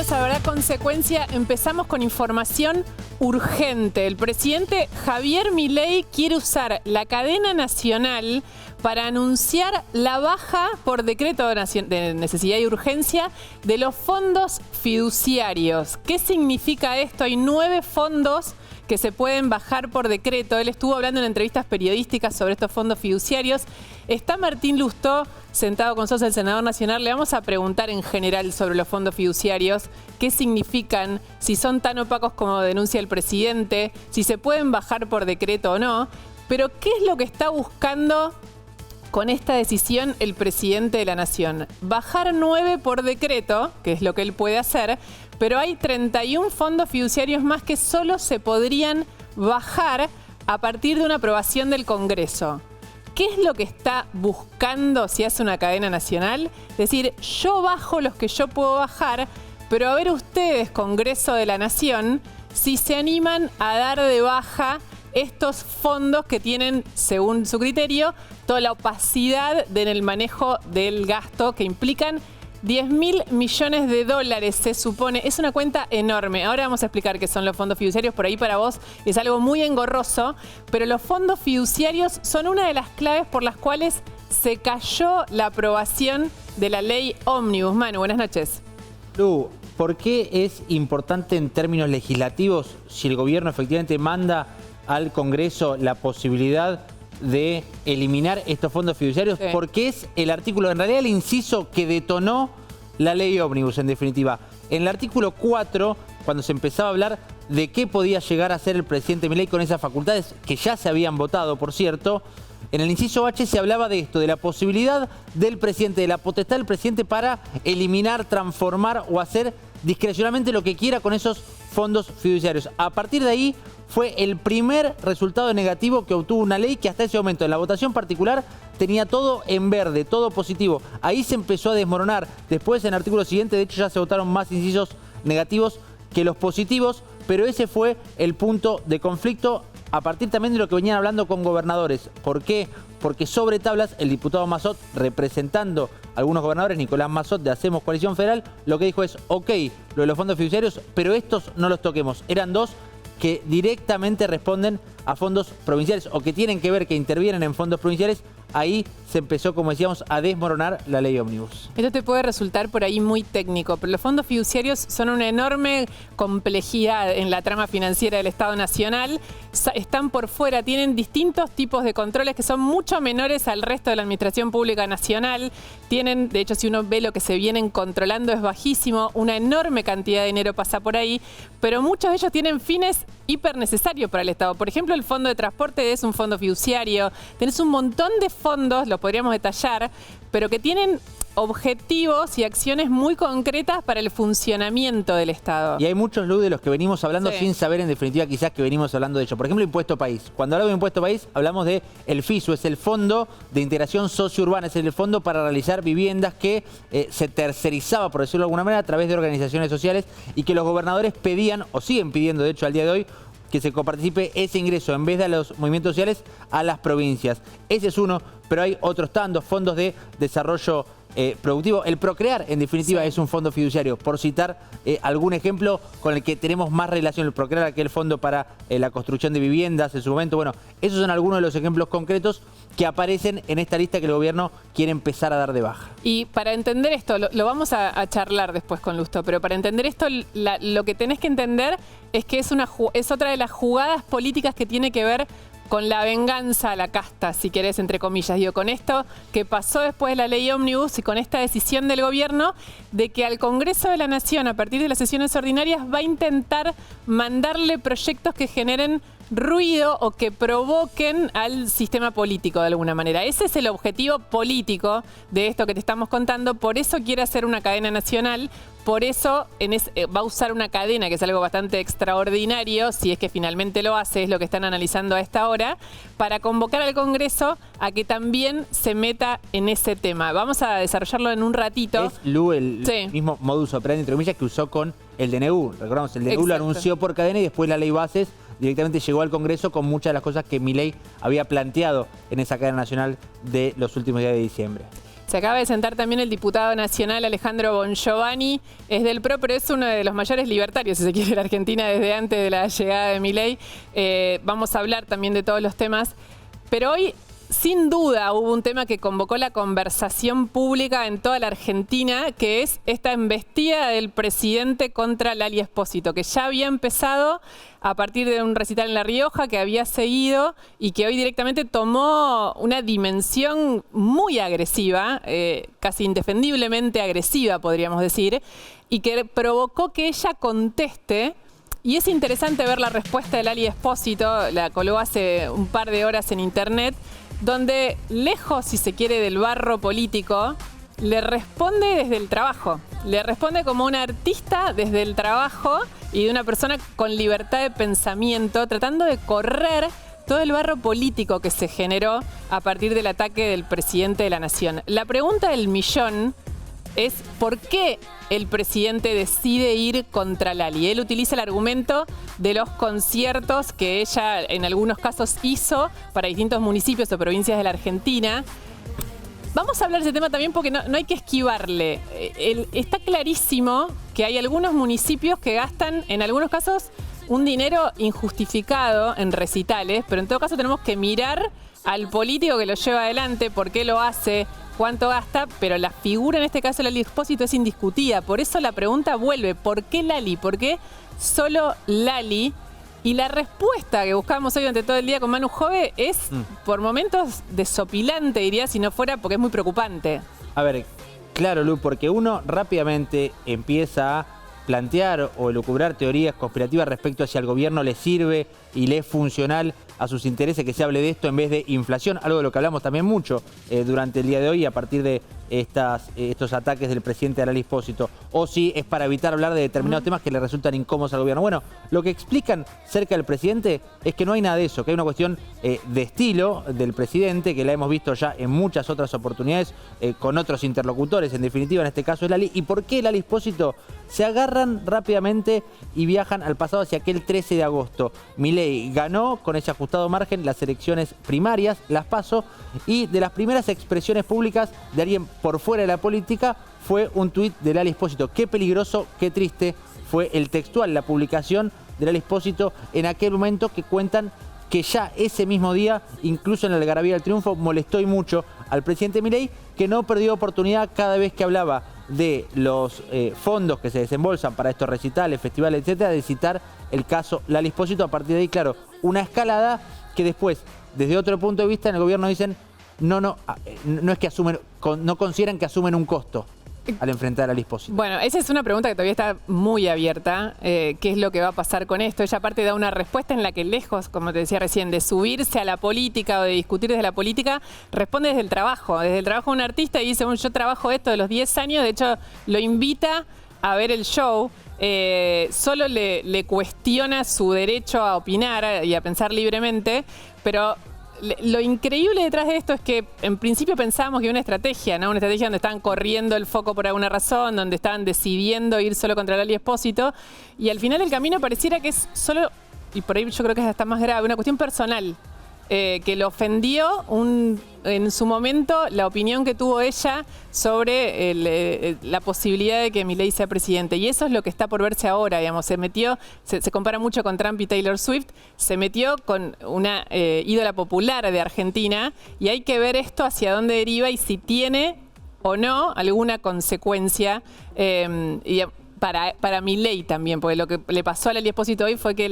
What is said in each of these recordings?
bienvenidos a Verdad Consecuencia. Empezamos con información urgente. El presidente Javier Milei quiere usar la cadena nacional para anunciar la baja por decreto de necesidad y urgencia de los fondos fiduciarios. ¿Qué significa esto? Hay 9 fondos que se pueden bajar por decreto. Él estuvo hablando en entrevistas periodísticas sobre estos fondos fiduciarios. Está Martín Lustó sentado con nosotros, el senador nacional. Le vamos a preguntar en general sobre los fondos fiduciarios, qué significan, si son tan opacos como denuncia el presidente, si se pueden bajar por decreto o no. Pero ¿qué es lo que está buscando con esta decisión el presidente de la Nación? Bajar 9 por decreto, que es lo que él puede hacer, pero hay 31 fondos fiduciarios más que solo se podrían bajar a partir de una aprobación del Congreso. ¿Qué es lo que está buscando si hace una cadena nacional? Es decir, yo bajo los que yo puedo bajar, pero a ver ustedes, Congreso de la Nación, si se animan a dar de baja estos fondos que tienen, según su criterio, toda la opacidad en el manejo del gasto, que implican 10.000 millones de dólares, se supone. Es una cuenta enorme. Ahora vamos a explicar qué son los fondos fiduciarios. Por ahí para vos es algo muy engorroso, pero los fondos fiduciarios son una de las claves por las cuales se cayó la aprobación de la ley Ómnibus. Manu, buenas noches. Lu, ¿por qué es importante en términos legislativos si el gobierno efectivamente manda al Congreso la posibilidad de eliminar estos fondos fiduciarios? Sí. Porque es el artículo, en realidad el inciso que detonó la ley Ómnibus, en definitiva. En el artículo 4, cuando se empezaba a hablar de qué podía llegar a hacer el presidente Milei con esas facultades, que ya se habían votado, por cierto, en el inciso H se hablaba de esto, de la posibilidad del presidente, de la potestad del presidente para eliminar, transformar o hacer discrecionalmente lo que quiera con esos fondos fiduciarios. A partir de ahí fue el primer resultado negativo que obtuvo una ley que hasta ese momento en la votación particular tenía todo en verde, todo positivo. Ahí se empezó a desmoronar. Después en el artículo siguiente, de hecho ya se votaron más incisos negativos que los positivos, pero ese fue el punto de conflicto a partir también de lo que venían hablando con gobernadores. ¿Por qué? Porque sobre tablas el diputado Mazzot, representando a algunos gobernadores, Nicolás Mazzot de Hacemos Coalición Federal, lo que dijo es, ok, lo de los fondos fiduciarios, pero estos no los toquemos. Eran 2 que directamente responden a fondos provinciales o que tienen que ver, que intervienen en fondos provinciales. Ahí se empezó, como decíamos, a desmoronar la ley Ómnibus. Esto te puede resultar por ahí muy técnico, pero los fondos fiduciarios son una enorme complejidad en la trama financiera del Estado Nacional. Están por fuera, tienen distintos tipos de controles que son mucho menores al resto de la Administración Pública Nacional. Tienen, de hecho, si uno ve lo que se vienen controlando es bajísimo, una enorme cantidad de dinero pasa por ahí, pero muchos de ellos tienen fines hiper necesarios para el Estado. Por ejemplo, el Fondo de Transporte es un fondo fiduciario. Tenés un montón de fondos, lo podríamos detallar, pero que tienen objetivos y acciones muy concretas para el funcionamiento del Estado. Y hay muchos, Lu, de los que venimos hablando sí, sin saber en definitiva quizás que venimos hablando de ello. Por ejemplo, Impuesto País. Cuando hablamos de Impuesto País, hablamos de el FISU, es el Fondo de Integración Sociourbana, es el fondo para realizar viviendas que se tercerizaba, por decirlo de alguna manera, a través de organizaciones sociales y que los gobernadores pedían, o siguen pidiendo de hecho al día de hoy, que se coparticipe ese ingreso en vez de a los movimientos sociales a las provincias. Ese es uno, pero hay otros tantos fondos de desarrollo productivo. El Procrear, en definitiva, sí, es un fondo fiduciario, por citar algún ejemplo con el que tenemos más relación. El Procrear, aquel fondo para la construcción de viviendas en su momento. Bueno, esos son algunos de los ejemplos concretos que aparecen en esta lista que el gobierno quiere empezar a dar de baja. Y para entender esto, lo vamos a charlar después con Lustó, pero para entender esto, lo que tenés que entender es que es otra de las jugadas políticas que tiene que ver con la venganza a la casta, si querés, entre comillas. Digo, con esto que pasó después de la ley Ómnibus y con esta decisión del gobierno de que al Congreso de la Nación, a partir de las sesiones ordinarias, va a intentar mandarle proyectos que generen ruido o que provoquen al sistema político de alguna manera. Ese es el objetivo político de esto que te estamos contando. Por eso quiere hacer una cadena nacional. Por eso va a usar una cadena, que es algo bastante extraordinario, si es que finalmente lo hace, es lo que están analizando a esta hora, para convocar al Congreso a que también se meta en ese tema. Vamos a desarrollarlo en un ratito. Es, Lu, el sí, mismo modus operandi, entre comillas, que usó con el DNU. Recordamos, el DNU exacto, lo anunció por cadena y después la ley Bases directamente llegó al Congreso con muchas de las cosas que Milei había planteado en esa cadena nacional de los últimos días de diciembre. Se acaba de sentar también el diputado nacional Alejandro Bongiovanni, es del PRO, pero es uno de los mayores libertarios, si se quiere, en Argentina desde antes de la llegada de Milei. Vamos a hablar también de todos los temas, pero hoy, sin duda, hubo un tema que convocó la conversación pública en toda la Argentina, que es esta embestida del presidente contra Lali Espósito, que ya había empezado a partir de un recital en La Rioja, que había seguido y que hoy directamente tomó una dimensión muy agresiva, casi indefendiblemente agresiva, podríamos decir, y que provocó que ella conteste. Y es interesante ver la respuesta de Lali Espósito, la colgó hace un par de horas en internet, donde lejos, si se quiere, del barro político, le responde desde el trabajo. Le responde como una artista desde el trabajo y de una persona con libertad de pensamiento, tratando de correr todo el barro político que se generó a partir del ataque del presidente de la Nación. La pregunta del millón es ¿por qué el presidente decide ir contra Lali? Él utiliza el argumento de los conciertos que ella en algunos casos hizo para distintos municipios o provincias de la Argentina. Vamos a hablar de ese tema también porque no hay que esquivarle. Está clarísimo que hay algunos municipios que gastan, en algunos casos, un dinero injustificado en recitales, pero en todo caso tenemos que mirar al político que lo lleva adelante, por qué lo hace, cuánto gasta, pero la figura en este caso de Lali Espósito es indiscutida. Por eso la pregunta vuelve, ¿por qué Lali? ¿Por qué solo Lali? Y la respuesta que buscamos hoy durante todo el día con Manu Jove es, por momentos, desopilante, diría, si no fuera porque es muy preocupante. A ver, claro, Lu, porque uno rápidamente empieza a plantear o elucubrar teorías conspirativas respecto a si al gobierno le sirve y le es funcional a sus intereses que se hable de esto en vez de inflación, algo de lo que hablamos también mucho durante el día de hoy a partir de estos ataques del presidente de Lali Espósito, o si es para evitar hablar de determinados temas que le resultan incómodos al gobierno. Bueno, lo que explican cerca del presidente es que no hay nada de eso, que hay una cuestión de estilo del presidente, que la hemos visto ya en muchas otras oportunidades con otros interlocutores, en definitiva en este caso es Lali. ¿Y por qué Lali Espósito? Se agarran rápidamente y viajan al pasado hacia aquel 13 de agosto. Milei ganó con ese ajustado margen las elecciones primarias, las PASO, y de las primeras expresiones públicas de alguien por fuera de la política fue un tuit de Lali Espósito. Qué peligroso, qué triste fue el textual, la publicación de Lali Espósito en aquel momento, que cuentan que ya ese mismo día, incluso en la algarabía del triunfo, molestó y mucho al presidente Milei, que no perdió oportunidad cada vez que hablaba de los fondos que se desembolsan para estos recitales, festivales, etcétera, de citar el caso Lali Espósito. A partir de ahí, claro, una escalada que después, desde otro punto de vista, en el gobierno dicen no es que asumen, no consideran que asumen un costo al enfrentar a Lali Espósito. Bueno, esa es una pregunta que todavía está muy abierta. ¿Qué es lo que va a pasar con esto? Ella aparte da una respuesta en la que lejos, como te decía recién, de subirse a la política o de discutir desde la política, responde desde el trabajo. Desde el trabajo de un artista y dice, yo trabajo esto de los 10 años, de hecho lo invita a ver el show. Solo le cuestiona su derecho a opinar y a pensar libremente, pero lo increíble detrás de esto es que en principio pensábamos que era una estrategia, ¿no? Una estrategia donde estaban corriendo el foco por alguna razón, donde estaban decidiendo ir solo contra Lali Espósito, y al final el camino pareciera que es solo, y por ahí yo creo que es hasta más grave, una cuestión personal. Que le ofendió en su momento la opinión que tuvo ella sobre la posibilidad de que Milei sea presidente. Y eso es lo que está por verse ahora, digamos. Se metió, se compara mucho con Trump y Taylor Swift, se metió con una ídola popular de Argentina y hay que ver esto hacia dónde deriva y si tiene o no alguna consecuencia para Milei también, porque lo que le pasó a Lali Espósito hoy fue que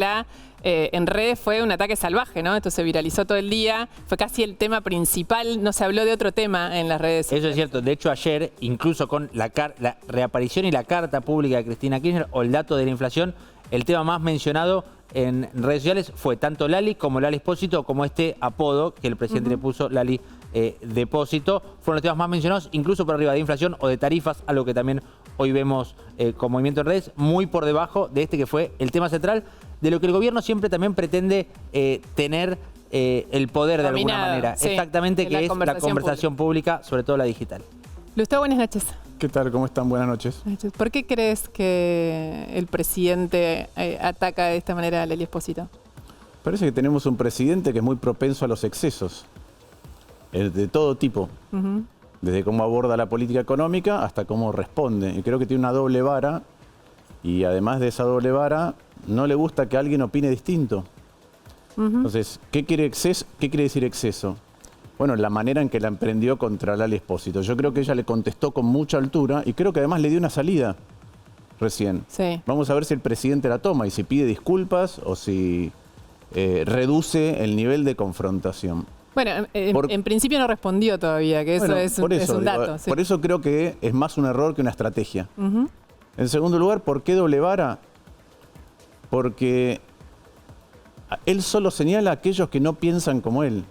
en redes fue un ataque salvaje, ¿no? Esto se viralizó todo el día, fue casi el tema principal, no se habló de otro tema en las redes. Eso es cierto, de hecho ayer, incluso con la reaparición y la carta pública de Cristina Kirchner o el dato de la inflación, el tema más mencionado en redes sociales fue tanto Lali como Lali Espósito, como este apodo que el presidente le puso, Lali Depósito, fueron los temas más mencionados, incluso por arriba de inflación o de tarifas, algo que también hoy vemos con movimiento en redes, muy por debajo de este que fue el tema central, de lo que el gobierno siempre también pretende tener el poder de alguna manera. Sí, exactamente, que es la conversación pública, sobre todo la digital. Lustavo, buenas noches. ¿Qué tal? ¿Cómo están? Buenas noches. ¿Por qué crees que el presidente ataca de esta manera a Lali Espósito? Parece que tenemos un presidente que es muy propenso a los excesos, de todo tipo. desde cómo aborda la política económica hasta cómo responde. Y creo que tiene una doble vara, y además de esa doble vara, no le gusta que alguien opine distinto. Entonces, ¿qué quiere decir exceso? Bueno, la manera en que la emprendió contra Lali Espósito. Yo creo que ella le contestó con mucha altura y creo que además le dio una salida recién. Sí. Vamos a ver si el presidente la toma y si pide disculpas o si reduce el nivel de confrontación. Bueno, en principio no respondió todavía, que eso, Bueno, es por un dato. Sí. Por eso creo que es más un error que una estrategia. En segundo lugar, ¿por qué doble vara? Porque él solo señala a aquellos que no piensan como él.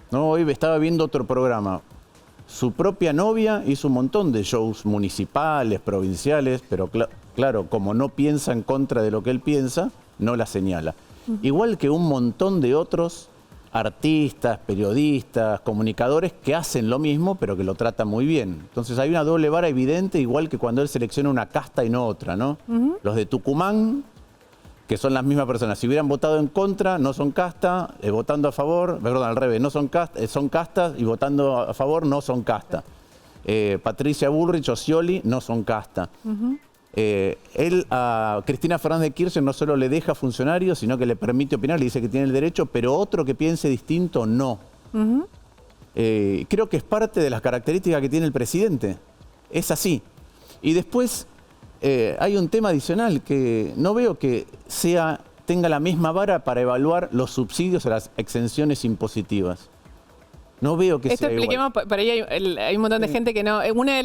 No, hoy estaba viendo otro programa. Su propia novia hizo un montón de shows municipales, provinciales, pero claro, como no piensa en contra de lo que él piensa, no la señala. Igual que un montón de otros artistas, periodistas, comunicadores que hacen lo mismo, pero que lo tratan muy bien. Entonces hay una doble vara evidente, igual que cuando él selecciona una casta y no otra, ¿no? Los de Tucumán, que son las mismas personas. Si hubieran votado en contra, no son casta, votando a favor, perdón, al revés, no son casta, son castas y votando a favor no son casta. Patricia Bullrich o Scioli no son casta. Él a Cristina Fernández de Kirchner no solo le deja funcionarios, sino que le permite opinar, le dice que tiene el derecho, pero otro que piense distinto, no. Creo que es parte de las características que tiene el presidente. Es así. Y después hay un tema adicional que no veo que tenga la misma vara para evaluar los subsidios o las exenciones impositivas. No veo que esto sea expliquemos, igual. por ahí hay un montón de gente que no. Uno de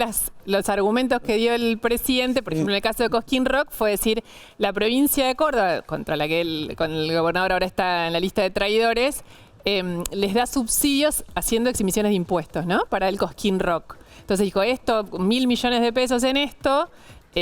los argumentos que dio el presidente, por ejemplo en el caso de Cosquín Rock, fue decir, la provincia de Córdoba, contra la que con el gobernador ahora está en la lista de traidores, les da subsidios haciendo exhibiciones de impuestos, ¿no? Para el Cosquín Rock. Entonces dijo, esto, 1.000 millones de pesos en esto.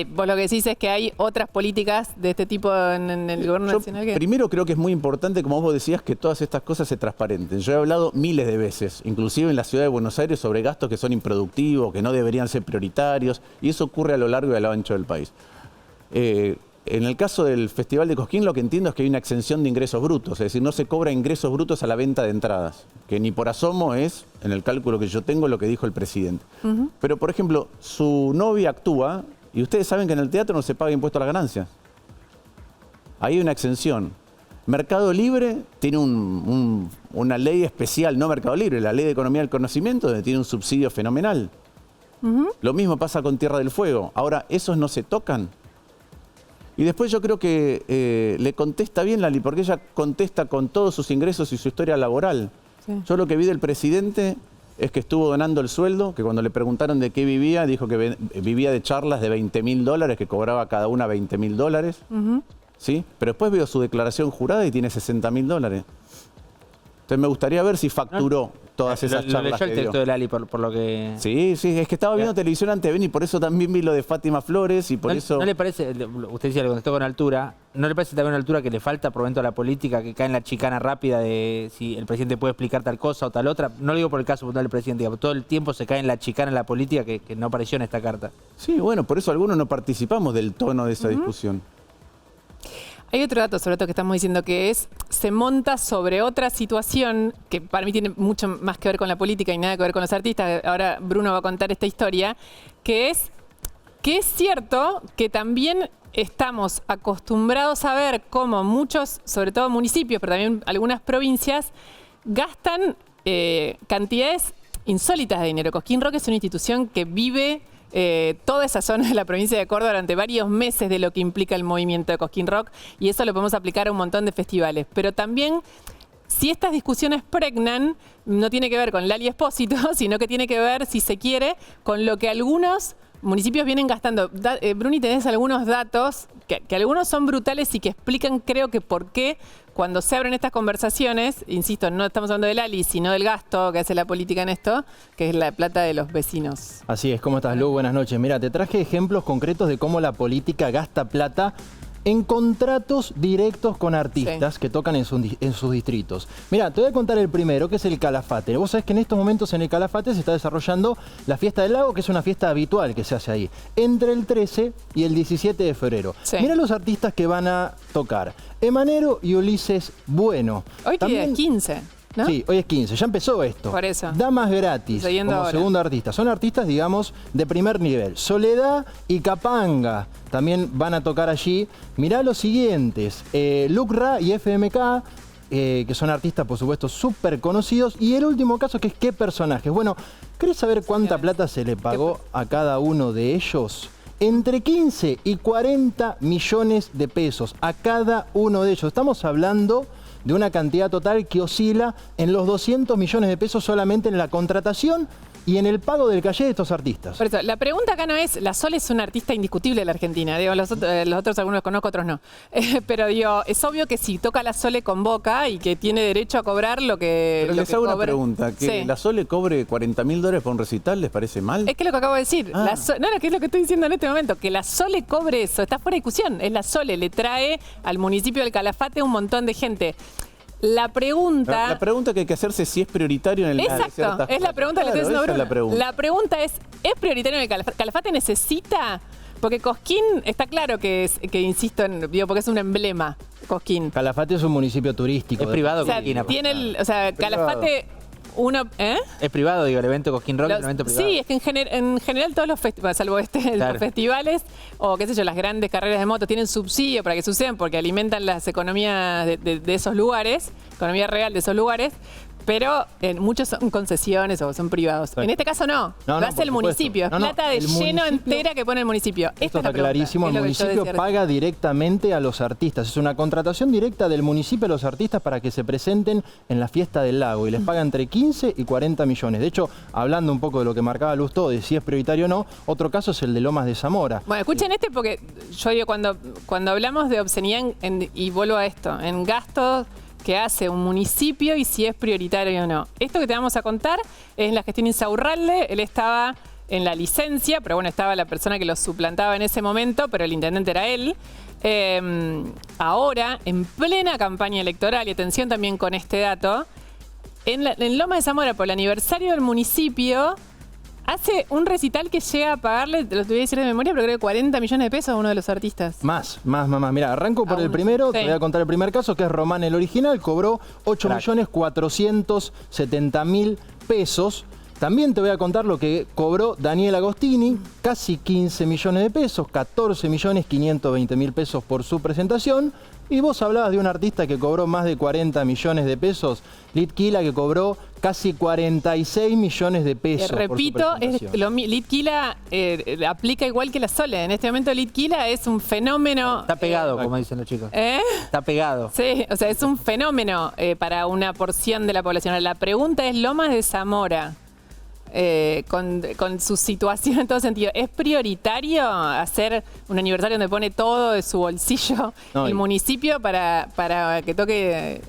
Vos lo que decís es que hay otras políticas de este tipo en el gobierno nacional. Primero creo que es muy importante, como vos decías, que todas estas cosas se transparenten. Yo he hablado miles de veces, inclusive en la ciudad de Buenos Aires, sobre gastos que son improductivos, que no deberían ser prioritarios, y eso ocurre a lo largo y a lo ancho del país. En el caso del Festival de Cosquín, lo que entiendo es que hay una exención de ingresos brutos, es decir, no se cobra ingresos brutos a la venta de entradas, que ni por asomo es, en el cálculo que yo tengo, lo que dijo el presidente. Pero, por ejemplo, su novia actúa. Y ustedes saben que en el teatro no se paga impuesto a las ganancias. Ahí hay una exención. Mercado Libre tiene una ley especial, no Mercado Libre, la Ley de Economía del Conocimiento, donde tiene un subsidio fenomenal. Lo mismo pasa con Tierra del Fuego. Ahora, esos no se tocan. Y después yo creo que le contesta bien Lali, porque ella contesta con todos sus ingresos y su historia laboral. Sí. Yo lo que vi del presidente es que estuvo donando el sueldo, que cuando le preguntaron de qué vivía, dijo que vivía de charlas de $20.000, que cobraba cada una $20.000, ¿sí? Pero después veo su declaración jurada y tiene $60.000. Entonces me gustaría ver si facturó todas esas charlas que dio. El texto de Lali por lo que... Sí, es que estaba viendo televisión antes de venir y por eso también vi lo de Fátima Flores y por eso... ¿No le parece, usted decía, le contestó con altura, ¿no le parece también una altura que le falta por momento a la política, que cae en la chicana rápida de si el presidente puede explicar tal cosa o tal otra? No lo digo por el caso puntual del presidente, digamos, todo el tiempo se cae en la chicana en la política que no apareció en esta carta. Sí, bueno, por eso algunos no participamos del tono de esa discusión. Hay otro dato sobre esto que estamos diciendo, que se monta sobre otra situación que para mí tiene mucho más que ver con la política y nada que ver con los artistas. Ahora Bruno va a contar esta historia, que es cierto que también estamos acostumbrados a ver cómo muchos, sobre todo municipios, pero también algunas provincias, gastan cantidades insólitas de dinero. Cosquín Rock es una institución que vive toda esa zona de la provincia de Córdoba durante varios meses de lo que implica el movimiento de Cosquín Rock, y eso lo podemos aplicar a un montón de festivales. Pero también, si estas discusiones pregnan, no tiene que ver con Lali Espósito, sino que tiene que ver, si se quiere, con lo que algunos municipios vienen gastando. Bruni, tenés algunos datos que algunos son brutales y que explican, creo que por qué cuando se abren estas conversaciones, insisto, no estamos hablando de Lali, sino del gasto que hace la política en esto, que es la plata de los vecinos. Así es, ¿cómo estás, Lu? Buenas noches. Mira, te traje ejemplos concretos de cómo la política gasta plata en contratos directos con artistas que tocan en sus distritos. Mira, te voy a contar el primero, que es el Calafate. Vos sabés que en estos momentos en el Calafate se está desarrollando la Fiesta del Lago, que es una fiesta habitual que se hace ahí, entre el 13 y el 17 de febrero. Sí. Mira los artistas que van a tocar. Emanero y Ulises Bueno. Hoy tiene 15. ¿no? Sí, hoy es 15, ya empezó esto. Por eso. Damas gratis Siguiendo como ahora. segundo artista. Son artistas, digamos, de primer nivel. Soledad y Capanga también van a tocar allí. Mirá los siguientes, Lucra y FMK, que son artistas, por supuesto, súper conocidos. Y el último caso, que es ¿qué personajes? Bueno, ¿querés saber cuánta plata se le pagó a cada uno de ellos? Entre 15 y 40 millones de pesos a cada uno de ellos. Estamos hablando de una cantidad total que oscila en los 200 millones de pesos solamente en la contratación y en el pago del caché de estos artistas. Por eso, la pregunta acá no es, la Sole es una artista indiscutible de la Argentina, digo, los otros algunos los conozco, otros no. Pero digo, es obvio que si toca la Sole convoca y que tiene derecho a cobrar lo que Pero les hago una pregunta, que Sí. la Sole cobre $40.000 por un recital, ¿les parece mal? Es que es lo que acabo de decir. Ah. No, que es lo que estoy diciendo en este momento. Que la Sole cobre eso. Está fuera de discusión. Es la Sole. Le trae al municipio del Calafate un montón de gente. La pregunta... La pregunta que hay que hacerse es si es prioritario en el Exacto. Es la pregunta que le estoy haciendo a esa es Bruno. la pregunta. La pregunta es prioritario en el Calafate? ¿Calafate necesita...? Porque Cosquín está claro que insisto, digo, porque es un emblema, Cosquín. Calafate es un municipio turístico. Es privado, O sea, Cosquín. tiene Calafate... Uno, Es privado, digo, el evento Cosquín Rock es un evento privado. Sí, es que en general todos los festivales, salvo Claro. los festivales o qué sé yo, las grandes carreras de moto tienen subsidio para que sucedan porque alimentan las economías de esos lugares, economía real de esos lugares. Pero muchos son concesiones o son privados. Exacto. En este caso no, No, lo hace por el supuesto. municipio. Es No, no, plata de el lleno municipio- entera que pone el municipio. Esta Esto es la está pregunta, clarísimo, es el lo que yo municipio decía paga directamente a los artistas. Es una contratación directa del municipio a los artistas para que se presenten en la fiesta del lago y les paga entre 15 y 40 millones. De hecho, hablando un poco de lo que marcaba Lustó, de si es prioritario o no, otro caso es el de Lomas de Zamora. Bueno, escuchen porque yo digo, cuando hablamos de obscenidad, y vuelvo a esto, en gastos que hace un municipio y si es prioritario o no. Esto que te vamos a contar es la gestión Insaurralde. Él estaba en la licencia, pero bueno, estaba la persona que lo suplantaba en ese momento, pero el intendente era él. Ahora, en plena campaña electoral, y atención también con este dato, en Lomas de Zamora, por el aniversario del municipio, hace un recital que llega a pagarle, te lo voy a decir de memoria, pero creo que 40 millones de pesos a uno de los artistas. Más. Mirá, arranco por A el uno. primero, Sí. te voy a contar el primer caso, que es Román el original, cobró 8.470.000 pesos. También te voy a contar lo que cobró Daniel Agostini, casi 15 millones de pesos, 14.520.000 pesos por su presentación. Y vos hablabas de un artista que cobró más de 40 millones de pesos, Litquila, que cobró casi 46 millones de pesos. por su Repito, presentación. Litquila aplica igual que la Sole. En este momento Litquila es un fenómeno. Está pegado, como dicen los chicos. ¿Eh? Está pegado. Sí, o sea, es un fenómeno para una porción de la población. La pregunta es Lomas de Zamora. Con su situación en todo sentido, ¿es prioritario hacer un aniversario donde pone todo de su bolsillo No, el y- municipio para que toque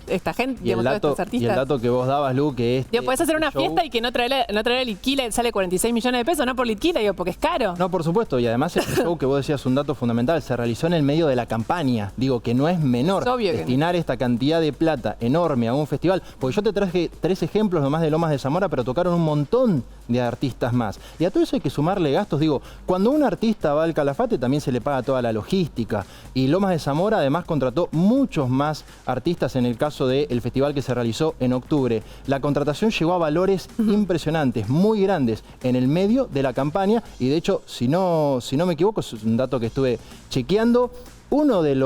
esta gente, Y digamos, el, todos dato, estos y artistas? el dato que vos dabas, Lu, que Digo, podés hacer una show- fiesta y que no traer a Litquila sale 46 millones de pesos, no por Litquila, digo, porque es caro. No, por supuesto, y además el show que vos decías un dato fundamental, se realizó en el medio de la campaña. Digo, que no es menor Es obvio que destinar esta cantidad de plata enorme a un festival, porque yo te traje 3 ejemplos nomás de Lomas de Zamora, pero tocaron un montón de artistas más. Y a todo eso hay que sumarle gastos. Digo, cuando un artista va al Calafate también se le paga toda la logística. Y Lomas de Zamora además contrató muchos más artistas en el caso del festival que se realizó en octubre. La contratación llegó a valores impresionantes, muy grandes, en el medio de la campaña. Y de hecho, si no me equivoco, es un dato que estuve chequeando, una de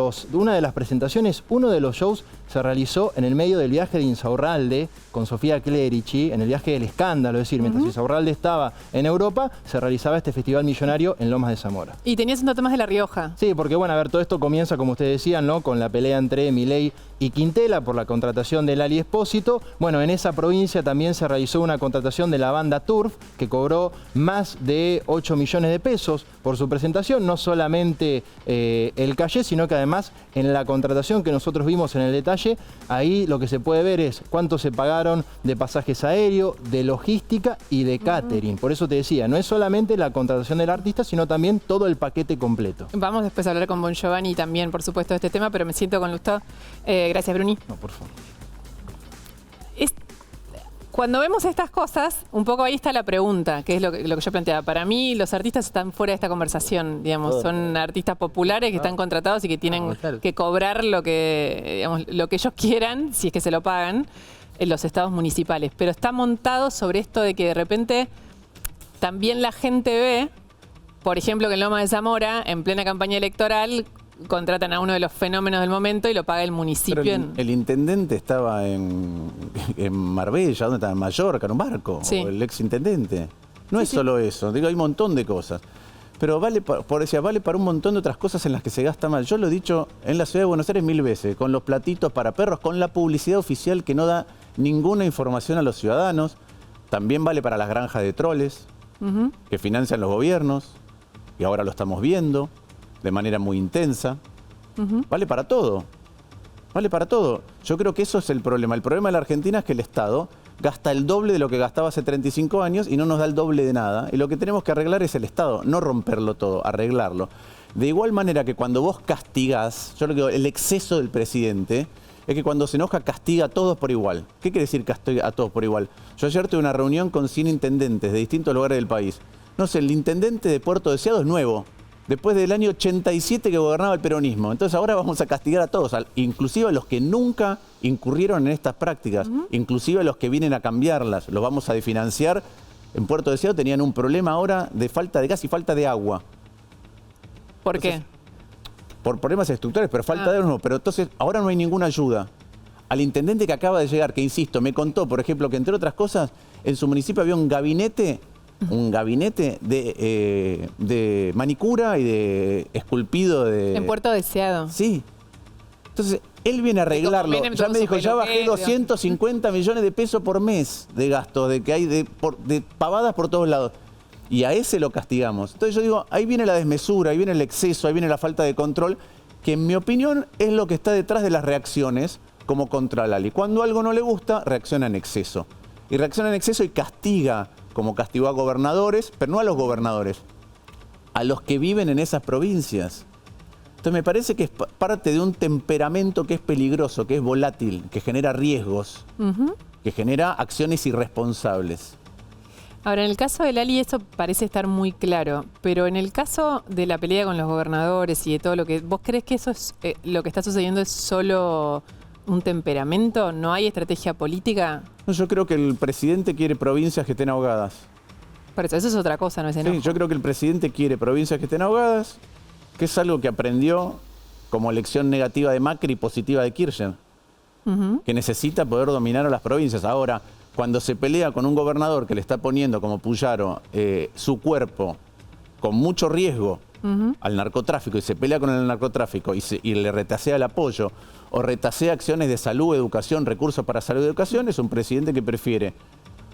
las presentaciones, uno de los shows se realizó en el medio del viaje de Insaurralde con Sofía Clerici, en el viaje del escándalo, es decir, mientras Insaurralde estaba en Europa, se realizaba este festival millonario en Lomas de Zamora. Y tenías un dato más de La Rioja. Sí, porque bueno, a ver, todo esto comienza, como ustedes decían, ¿no? Con la pelea entre Milei y Quintela por la contratación de Lali Espósito. Bueno, en esa provincia también se realizó una contratación de la banda Turf, que cobró más de 8 millones de pesos por su presentación. No solamente el calle, sino que además en la contratación que nosotros vimos en el detalle, ahí lo que se puede ver es cuánto se pagaron de pasajes aéreos, de logística y de catering. Por eso te decía, no es solamente la contratación del artista, sino también todo el paquete completo. Vamos después a hablar con Bon Giovanni también, por supuesto, de este tema, pero me siento con Lustó. Gracias, Bruni. No, por favor. Cuando vemos estas cosas, un poco ahí está la pregunta, que es lo que yo planteaba. Para mí, los artistas están fuera de esta conversación, digamos. Son artistas populares que están contratados y que tienen claro. que cobrar lo que ellos quieran, si es que se lo pagan. en los estados municipales, pero está montado sobre esto de que de repente también la gente ve, por ejemplo, que en Loma de Zamora, en plena campaña electoral, contratan a uno de los fenómenos del momento y lo paga el municipio. Pero el intendente estaba en Marbella, ¿dónde estaba? En Mallorca, en un barco, Sí. o el ex intendente. No es sí. solo eso, digo, hay un montón de cosas. Pero vale para un montón de otras cosas en las que se gasta mal. Yo lo he dicho en la ciudad de Buenos Aires 1000 veces, con los platitos para perros, con la publicidad oficial que no da ninguna información a los ciudadanos. También vale para las granjas de troles, que financian los gobiernos, y ahora lo estamos viendo de manera muy intensa. Vale para todo. Vale para todo. Yo creo que eso es el problema. El problema de la Argentina es que el Estado gasta el doble de lo que gastaba hace 35 años y no nos da el doble de nada. Y lo que tenemos que arreglar es el Estado, no romperlo todo, arreglarlo. De igual manera que cuando vos castigás, yo lo que digo, el exceso del presidente es que cuando se enoja castiga a todos por igual. ¿Qué quiere decir castiga a todos por igual? Yo ayer tuve una reunión con 100 intendentes de distintos lugares del país. No sé, el intendente de Puerto Deseado es nuevo, después del año 87 que gobernaba el peronismo. Entonces ahora vamos a castigar a todos, inclusive a los que nunca incurrieron en estas prácticas, inclusive a los que vienen a cambiarlas. Los vamos a desfinanciar. En Puerto Deseado tenían un problema ahora de falta de gas y falta de agua. ¿Por qué? Por problemas estructurales, pero falta de agua no. Pero entonces ahora no hay ninguna ayuda. Al intendente que acaba de llegar, que insisto, me contó, por ejemplo, que entre otras cosas, en su municipio había un gabinete de manicura y de esculpido de... En Puerto Deseado. Sí. Entonces, él viene a arreglarlo. Ya me dijo, ya bajé 250 millones de pesos por mes de gasto, de que hay de pavadas por todos lados. Y a ese lo castigamos. Entonces yo digo, ahí viene la desmesura, ahí viene el exceso, ahí viene la falta de control, que en mi opinión es lo que está detrás de las reacciones como contra Lali. Cuando algo no le gusta, reacciona en exceso. Y reacciona en exceso y castiga, como castigó a gobernadores, pero no a los gobernadores, a los que viven en esas provincias. Entonces me parece que es parte de un temperamento que es peligroso, que es volátil, que genera riesgos, que genera acciones irresponsables. Ahora, en el caso de Lali eso parece estar muy claro, pero en el caso de la pelea con los gobernadores y de todo lo que... ¿Vos crees que eso es lo que está sucediendo es solo un temperamento? ¿No hay estrategia política? No, yo creo que el presidente quiere provincias que estén ahogadas. Por eso es otra cosa, no es enojo. Sí, yo creo que el presidente quiere provincias que estén ahogadas, que es algo que aprendió como lección negativa de Macri y positiva de Kirchner, que necesita poder dominar a las provincias. Ahora, cuando se pelea con un gobernador que le está poniendo como Puyaro su cuerpo con mucho riesgo al narcotráfico y se pelea con el narcotráfico y le retasea el apoyo o retasea acciones de salud, educación, recursos para salud y educación, es un presidente que prefiere,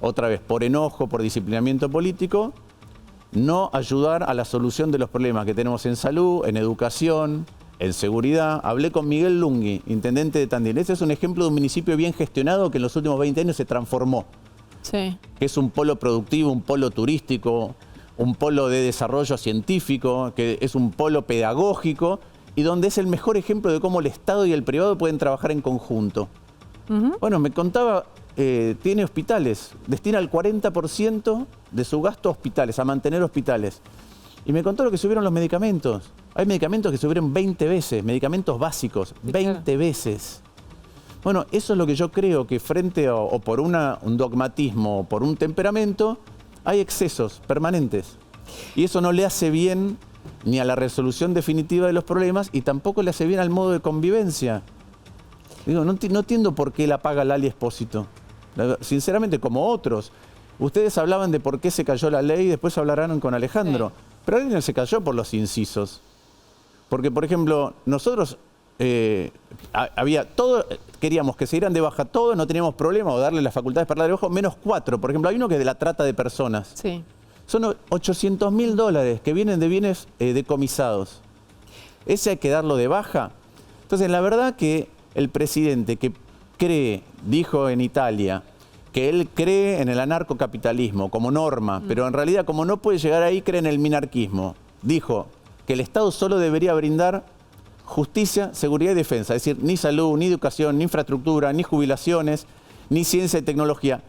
otra vez, por enojo, por disciplinamiento político, no ayudar a la solución de los problemas que tenemos en salud, en educación, en seguridad. Hablé con Miguel Lungui, intendente de Tandil. Ese es un ejemplo de un municipio bien gestionado que en los últimos 20 años se transformó. Sí. Que es un polo productivo, un polo turístico, un polo de desarrollo científico, que es un polo pedagógico y donde es el mejor ejemplo de cómo el Estado y el privado pueden trabajar en conjunto. Bueno, me contaba, tiene hospitales, destina el 40% de su gasto a hospitales, a mantener hospitales. Y me contó lo que subieron los medicamentos. Hay medicamentos que subieron 20 veces, medicamentos básicos, 20 veces. Bueno, eso es lo que yo creo que frente o por un dogmatismo o por un temperamento, hay excesos permanentes. Y eso no le hace bien ni a la resolución definitiva de los problemas y tampoco le hace bien al modo de convivencia. Digo, no entiendo por qué la paga Lali Espósito. Sinceramente, como otros. Ustedes hablaban de por qué se cayó la ley y después hablarán con Alejandro. Sí. Pero alguien no se cayó por los incisos. Porque, por ejemplo, nosotros queríamos que se dieran de baja todos, no teníamos problema, o darle las facultades para darle de baja, menos 4. Por ejemplo, hay uno que es de la trata de personas. Sí. Son $800.000 que vienen de bienes decomisados. Ese hay que darlo de baja. Entonces, la verdad que el presidente que dijo en Italia, que él cree en el anarcocapitalismo como norma, pero en realidad como no puede llegar ahí, cree en el minarquismo. Dijo que el Estado solo debería brindar justicia, seguridad y defensa, es decir, ni salud, ni educación, ni infraestructura, ni jubilaciones, ni ciencia y tecnología.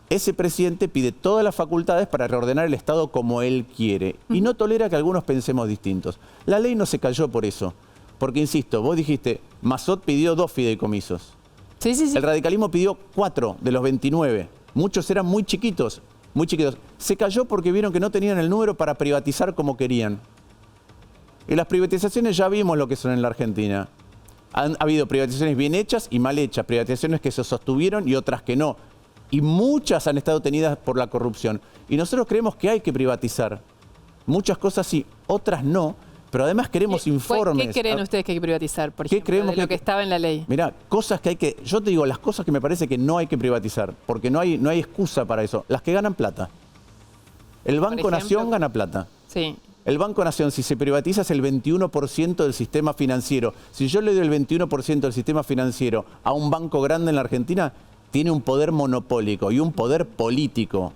Ese presidente pide todas las facultades para reordenar el Estado como él quiere y no tolera que algunos pensemos distintos. La ley no se cayó por eso, porque insisto, vos dijiste, Massot pidió 2 fideicomisos. Sí, sí, sí. El radicalismo pidió 4 de los 29. Muchos eran muy chiquitos, muy chiquitos. Se cayó porque vieron que no tenían el número para privatizar como querían. Y las privatizaciones ya vimos lo que son en la Argentina. Ha habido privatizaciones bien hechas y mal hechas, privatizaciones que se sostuvieron y otras que no. Y muchas han estado tenidas por la corrupción. Y nosotros creemos que hay que privatizar. Muchas cosas sí, otras no. Pero además queremos informes. ¿Qué creen ustedes que hay que privatizar, por ejemplo, creemos de lo que estaba en la ley? Mirá, cosas que hay que... Yo te digo, las cosas que me parece que no hay que privatizar, porque no hay excusa para eso. Las que ganan plata. El Banco Nación gana plata. Sí. El Banco Nación, si se privatiza, es el 21% del sistema financiero. Si yo le doy el 21% del sistema financiero a un banco grande en la Argentina, tiene un poder monopólico y un poder político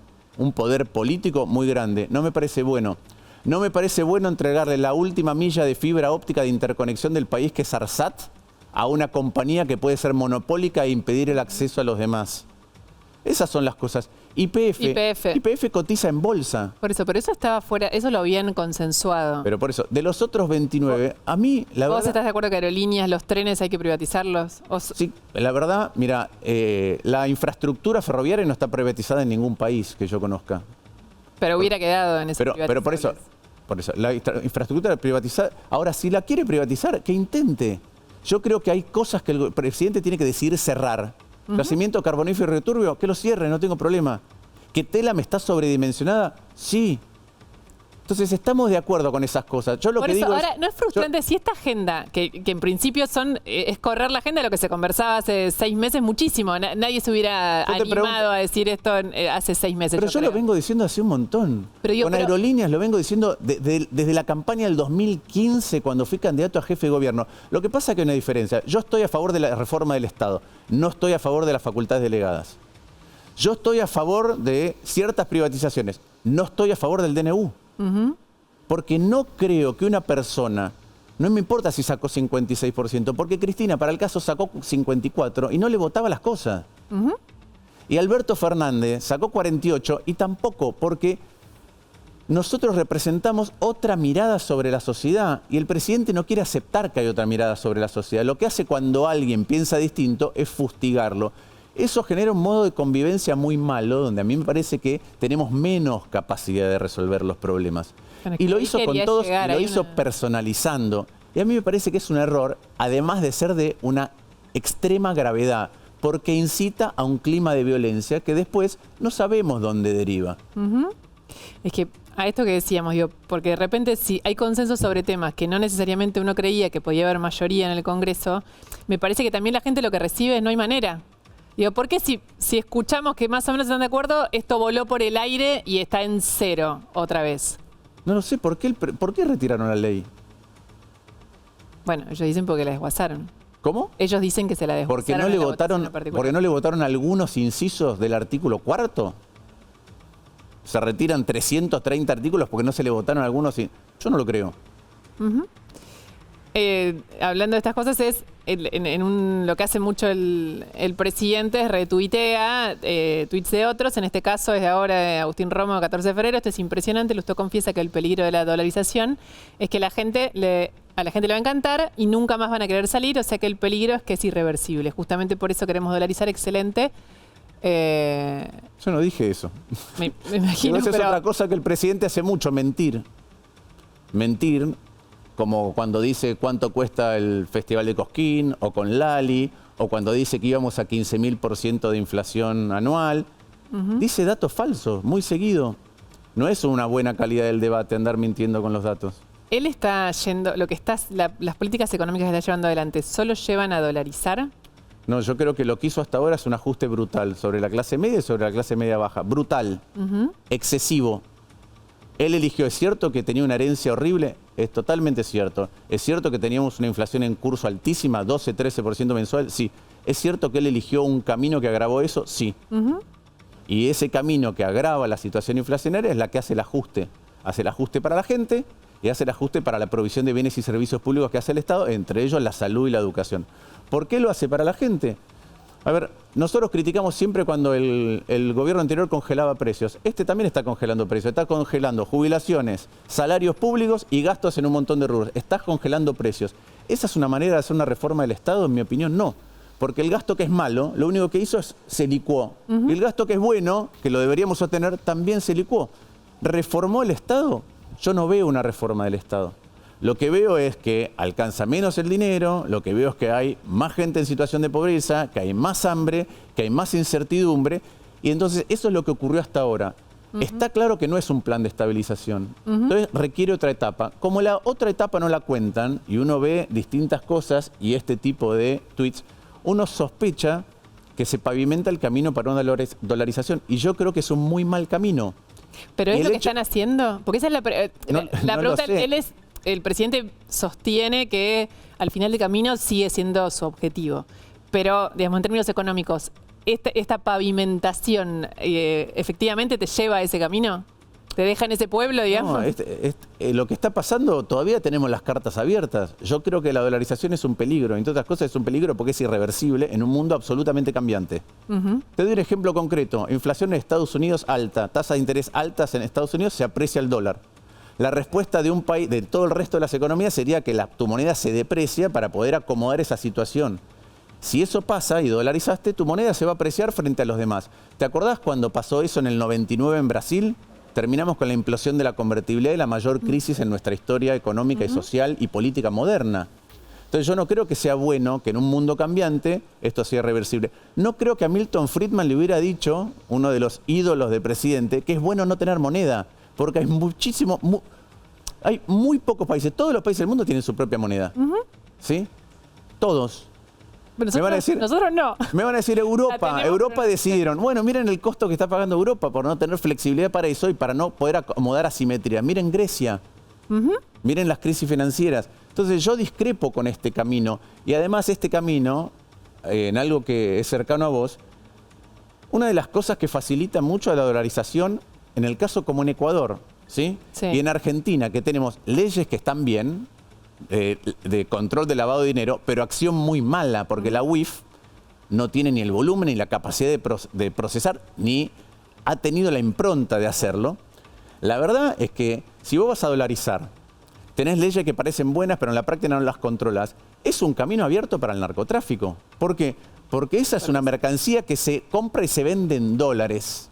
muy grande. No me parece bueno. No me parece bueno entregarle la última milla de fibra óptica de interconexión del país, que es ARSAT, a una compañía que puede ser monopólica e impedir el acceso a los demás. Esas son las cosas. YPF cotiza en bolsa. Por eso, pero eso estaba fuera, eso lo habían consensuado. Pero por eso, de los otros 29, a mí la verdad... ¿Vos estás de acuerdo que aerolíneas, los trenes hay que privatizarlos? Sí, la verdad, mira, la infraestructura ferroviaria no está privatizada en ningún país que yo conozca. Pero hubiera quedado en ese pero por eso, la infraestructura privatizada. Ahora, si la quiere privatizar, que intente. Yo creo que hay cosas que el presidente tiene que decidir cerrar. Yacimiento carbonífero y returbio, que lo cierre, no tengo problema. ¿Que Telam está sobredimensionada? Sí. Entonces estamos de acuerdo con esas cosas. Yo lo Por que eso, digo ahora, ¿no es frustrante si esta agenda, que en principio es correr la agenda de lo que se conversaba hace 6 meses muchísimo? Nadie se hubiera animado a decir esto hace 6 meses. Pero yo lo vengo diciendo hace un montón. Con Aerolíneas lo vengo diciendo desde la campaña del 2015, cuando fui candidato a jefe de gobierno. Lo que pasa es que hay una diferencia. Yo estoy a favor de la reforma del Estado. No estoy a favor de las facultades delegadas. Yo estoy a favor de ciertas privatizaciones. No estoy a favor del DNU. Porque no creo que una persona, no me importa si sacó 56%, porque Cristina para el caso sacó 54% y no le votaba las cosas. Y Alberto Fernández sacó 48% y tampoco, porque nosotros representamos otra mirada sobre la sociedad y el presidente no quiere aceptar que hay otra mirada sobre la sociedad. Lo que hace cuando alguien piensa distinto es fustigarlo. Eso genera un modo de convivencia muy malo, donde a mí me parece que tenemos menos capacidad de resolver los problemas. Y lo hizo con todos, y lo hizo personalizando. Y a mí me parece que es un error, además de ser de una extrema gravedad, porque incita a un clima de violencia que después no sabemos dónde deriva. Es que a esto que decíamos, porque de repente si hay consenso sobre temas que no necesariamente uno creía que podía haber mayoría en el Congreso, me parece que también la gente lo que recibe es no hay manera. ¿Por qué si escuchamos que más o menos están de acuerdo, esto voló por el aire y está en 0 otra vez? No lo sé, ¿por qué retiraron la ley? Bueno, ellos dicen porque la desguazaron. ¿Cómo? Ellos dicen que se la desguazaron. Porque no le votaron algunos incisos del artículo 4. Se retiran 330 artículos porque no se le votaron algunos. Yo no lo creo. Hablando de estas cosas, lo que hace mucho el presidente es retuitea tweets de otros. En este caso es de ahora de Agustín Romo, 14 de febrero. Esto es impresionante. Usted confiesa que el peligro de la dolarización es que a la gente le va a encantar y nunca más van a querer salir. O sea que el peligro es que es irreversible. Justamente por eso queremos dolarizar. Excelente. Yo no dije eso. Me imagino. Esa es otra cosa que el presidente hace mucho, mentir. Mentir. Como cuando dice cuánto cuesta el Festival de Cosquín, o con Lali, o cuando dice que íbamos a 15.000% de inflación anual. Dice datos falsos, muy seguido. No es una buena calidad del debate andar mintiendo con los datos. Él está yendo, las políticas económicas que está llevando adelante, ¿solo llevan a dolarizar? No, yo creo que lo que hizo hasta ahora es un ajuste brutal sobre la clase media y sobre la clase media baja. Brutal, excesivo. Él eligió, es cierto que tenía una herencia horrible, es totalmente cierto. Es cierto que teníamos una inflación en curso altísima, 12-13% mensual, sí. Es cierto que él eligió un camino que agravó eso, sí. Y ese camino que agrava la situación inflacionaria es la que hace el ajuste. Hace el ajuste para la gente y hace el ajuste para la provisión de bienes y servicios públicos que hace el Estado, entre ellos la salud y la educación. ¿Por qué lo hace para la gente? A ver, nosotros criticamos siempre cuando el gobierno anterior congelaba precios. Este también está congelando precios, está congelando jubilaciones, salarios públicos y gastos en un montón de rubros. Está congelando precios. ¿Esa es una manera de hacer una reforma del Estado? En mi opinión, no. porque el gasto que es malo, lo único que hizo es se licuó. Y el gasto que es bueno, que lo deberíamos sostener, también se licuó. ¿Reformó el Estado? Yo no veo una reforma del Estado. Lo que veo es que alcanza menos el dinero, lo que veo es que hay más gente en situación de pobreza, que hay más hambre, que hay más incertidumbre, y entonces eso es lo que ocurrió hasta ahora. Está claro que no es un plan de estabilización, entonces requiere otra etapa. Como la otra etapa no la cuentan, y uno ve distintas cosas y este tipo de tweets, uno sospecha que se pavimenta el camino para una dolarización, y yo creo que es un muy mal camino. ¿Pero es lo que están haciendo? Porque esa es la pregunta. El presidente sostiene que al final del camino sigue siendo su objetivo. Pero, digamos, en términos económicos, ¿esta pavimentación efectivamente te lleva a ese camino? ¿Te deja en ese pueblo, digamos? No, lo que está pasando, todavía tenemos las cartas abiertas. Yo creo que la dolarización es un peligro. Entre otras cosas, es un peligro porque es irreversible en un mundo absolutamente cambiante. Te doy un ejemplo concreto. Inflación en Estados Unidos alta, tasa de interés altas en Estados Unidos, se aprecia el dólar. La respuesta de un país, de todo el resto de las economías, sería que tu moneda se deprecia para poder acomodar esa situación. Si eso pasa y dolarizaste, tu moneda se va a apreciar frente a los demás. ¿Te acordás cuando pasó eso en el 99 en Brasil? Terminamos con la implosión de la convertibilidad y la mayor crisis en nuestra historia económica y social y política moderna. Entonces yo no creo que sea bueno que en un mundo cambiante esto sea irreversible. No creo que a Milton Friedman le hubiera dicho, uno de los ídolos del presidente, que es bueno no tener moneda. Porque hay muy pocos países, todos los países del mundo tienen su propia moneda. ¿Sí? Todos. Nosotros no. Me van a decir Europa decidieron, bueno, miren el costo que está pagando Europa por no tener flexibilidad para eso y para no poder acomodar asimetría. Miren Grecia, miren las crisis financieras. Entonces yo discrepo con este camino. Y además este camino, en algo que es cercano a vos, una de las cosas que facilita mucho la dolarización, en el caso como en Ecuador, ¿sí? Y en Argentina, que tenemos leyes que están bien, de control de lavado de dinero, pero acción muy mala, porque la UIF no tiene ni el volumen ni la capacidad de procesar, ni ha tenido la impronta de hacerlo. La verdad es que si vos vas a dolarizar, tenés leyes que parecen buenas, pero en la práctica no las controlás, es un camino abierto para el narcotráfico. ¿Por qué? Porque esa es una mercancía que se compra y se vende en dólares.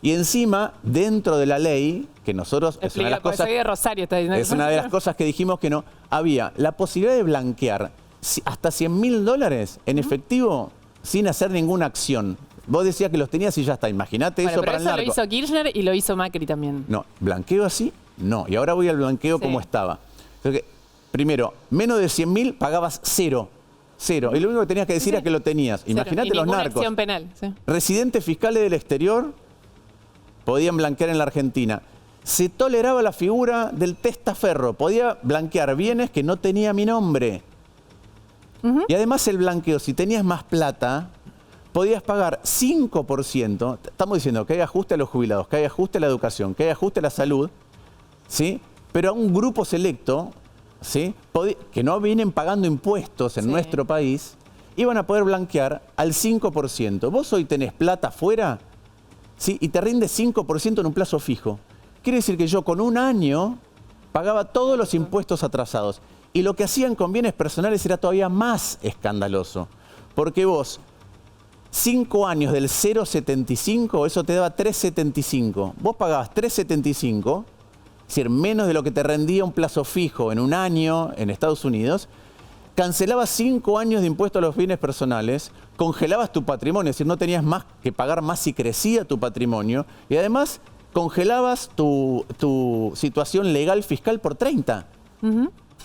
Y encima, dentro de la ley, que nosotros... Es una de las cosas que dijimos que no. Había la posibilidad de blanquear hasta $100.000 en efectivo sin hacer ninguna acción. Vos decías que los tenías y ya está. Imagínate eso para el narco. Lo hizo Kirchner y lo hizo Macri también. No, blanqueo así, no. Y ahora voy al blanqueo como estaba. Entonces, primero, menos de 100.000 pagabas cero. Y lo único que tenías que decir era que lo tenías. Imagínate los narcos. Acción penal. Residentes fiscales del exterior podían blanquear en la Argentina. Se toleraba la figura del testaferro. Podía blanquear bienes que no tenía mi nombre. Y además el blanqueo, si tenías más plata, podías pagar 5%. Estamos diciendo que hay ajuste a los jubilados, que hay ajuste a la educación, que hay ajuste a la salud, ¿sí? Pero a un grupo selecto, ¿sí? Que no vienen pagando impuestos en nuestro país, iban a poder blanquear al 5%. Vos hoy tenés plata afuera, ¿sí? Y te rinde 5% en un plazo fijo. Quiere decir que yo con un año pagaba todos los impuestos atrasados. Y lo que hacían con bienes personales era todavía más escandaloso. Porque vos, 5 años del 0,75, eso te daba 3,75. Vos pagabas 3,75, es decir, menos de lo que te rendía un plazo fijo en un año en Estados Unidos. Cancelabas 5 años de impuestos a los bienes personales, congelabas tu patrimonio, es decir, no tenías más que pagar más si crecía tu patrimonio, y además congelabas tu situación legal fiscal por 30.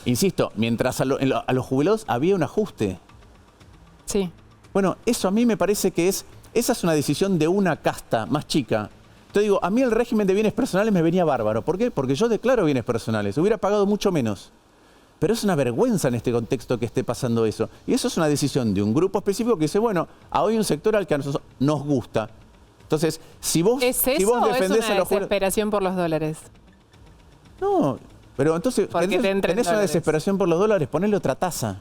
Insisto, mientras a los jubilados había un ajuste. Sí. Bueno, eso a mí me parece que esa es una decisión de una casta más chica. Te digo, a mí el régimen de bienes personales me venía bárbaro. ¿Por qué? Porque yo declaro bienes personales, hubiera pagado mucho menos. Pero es una vergüenza en este contexto que esté pasando eso. Y eso es una decisión de un grupo específico que dice, bueno, hay un sector al que a nosotros nos gusta. Entonces, si vos defendés a los desesperación por los dólares? No, pero entonces tenés una desesperación por los dólares, ponele otra tasa.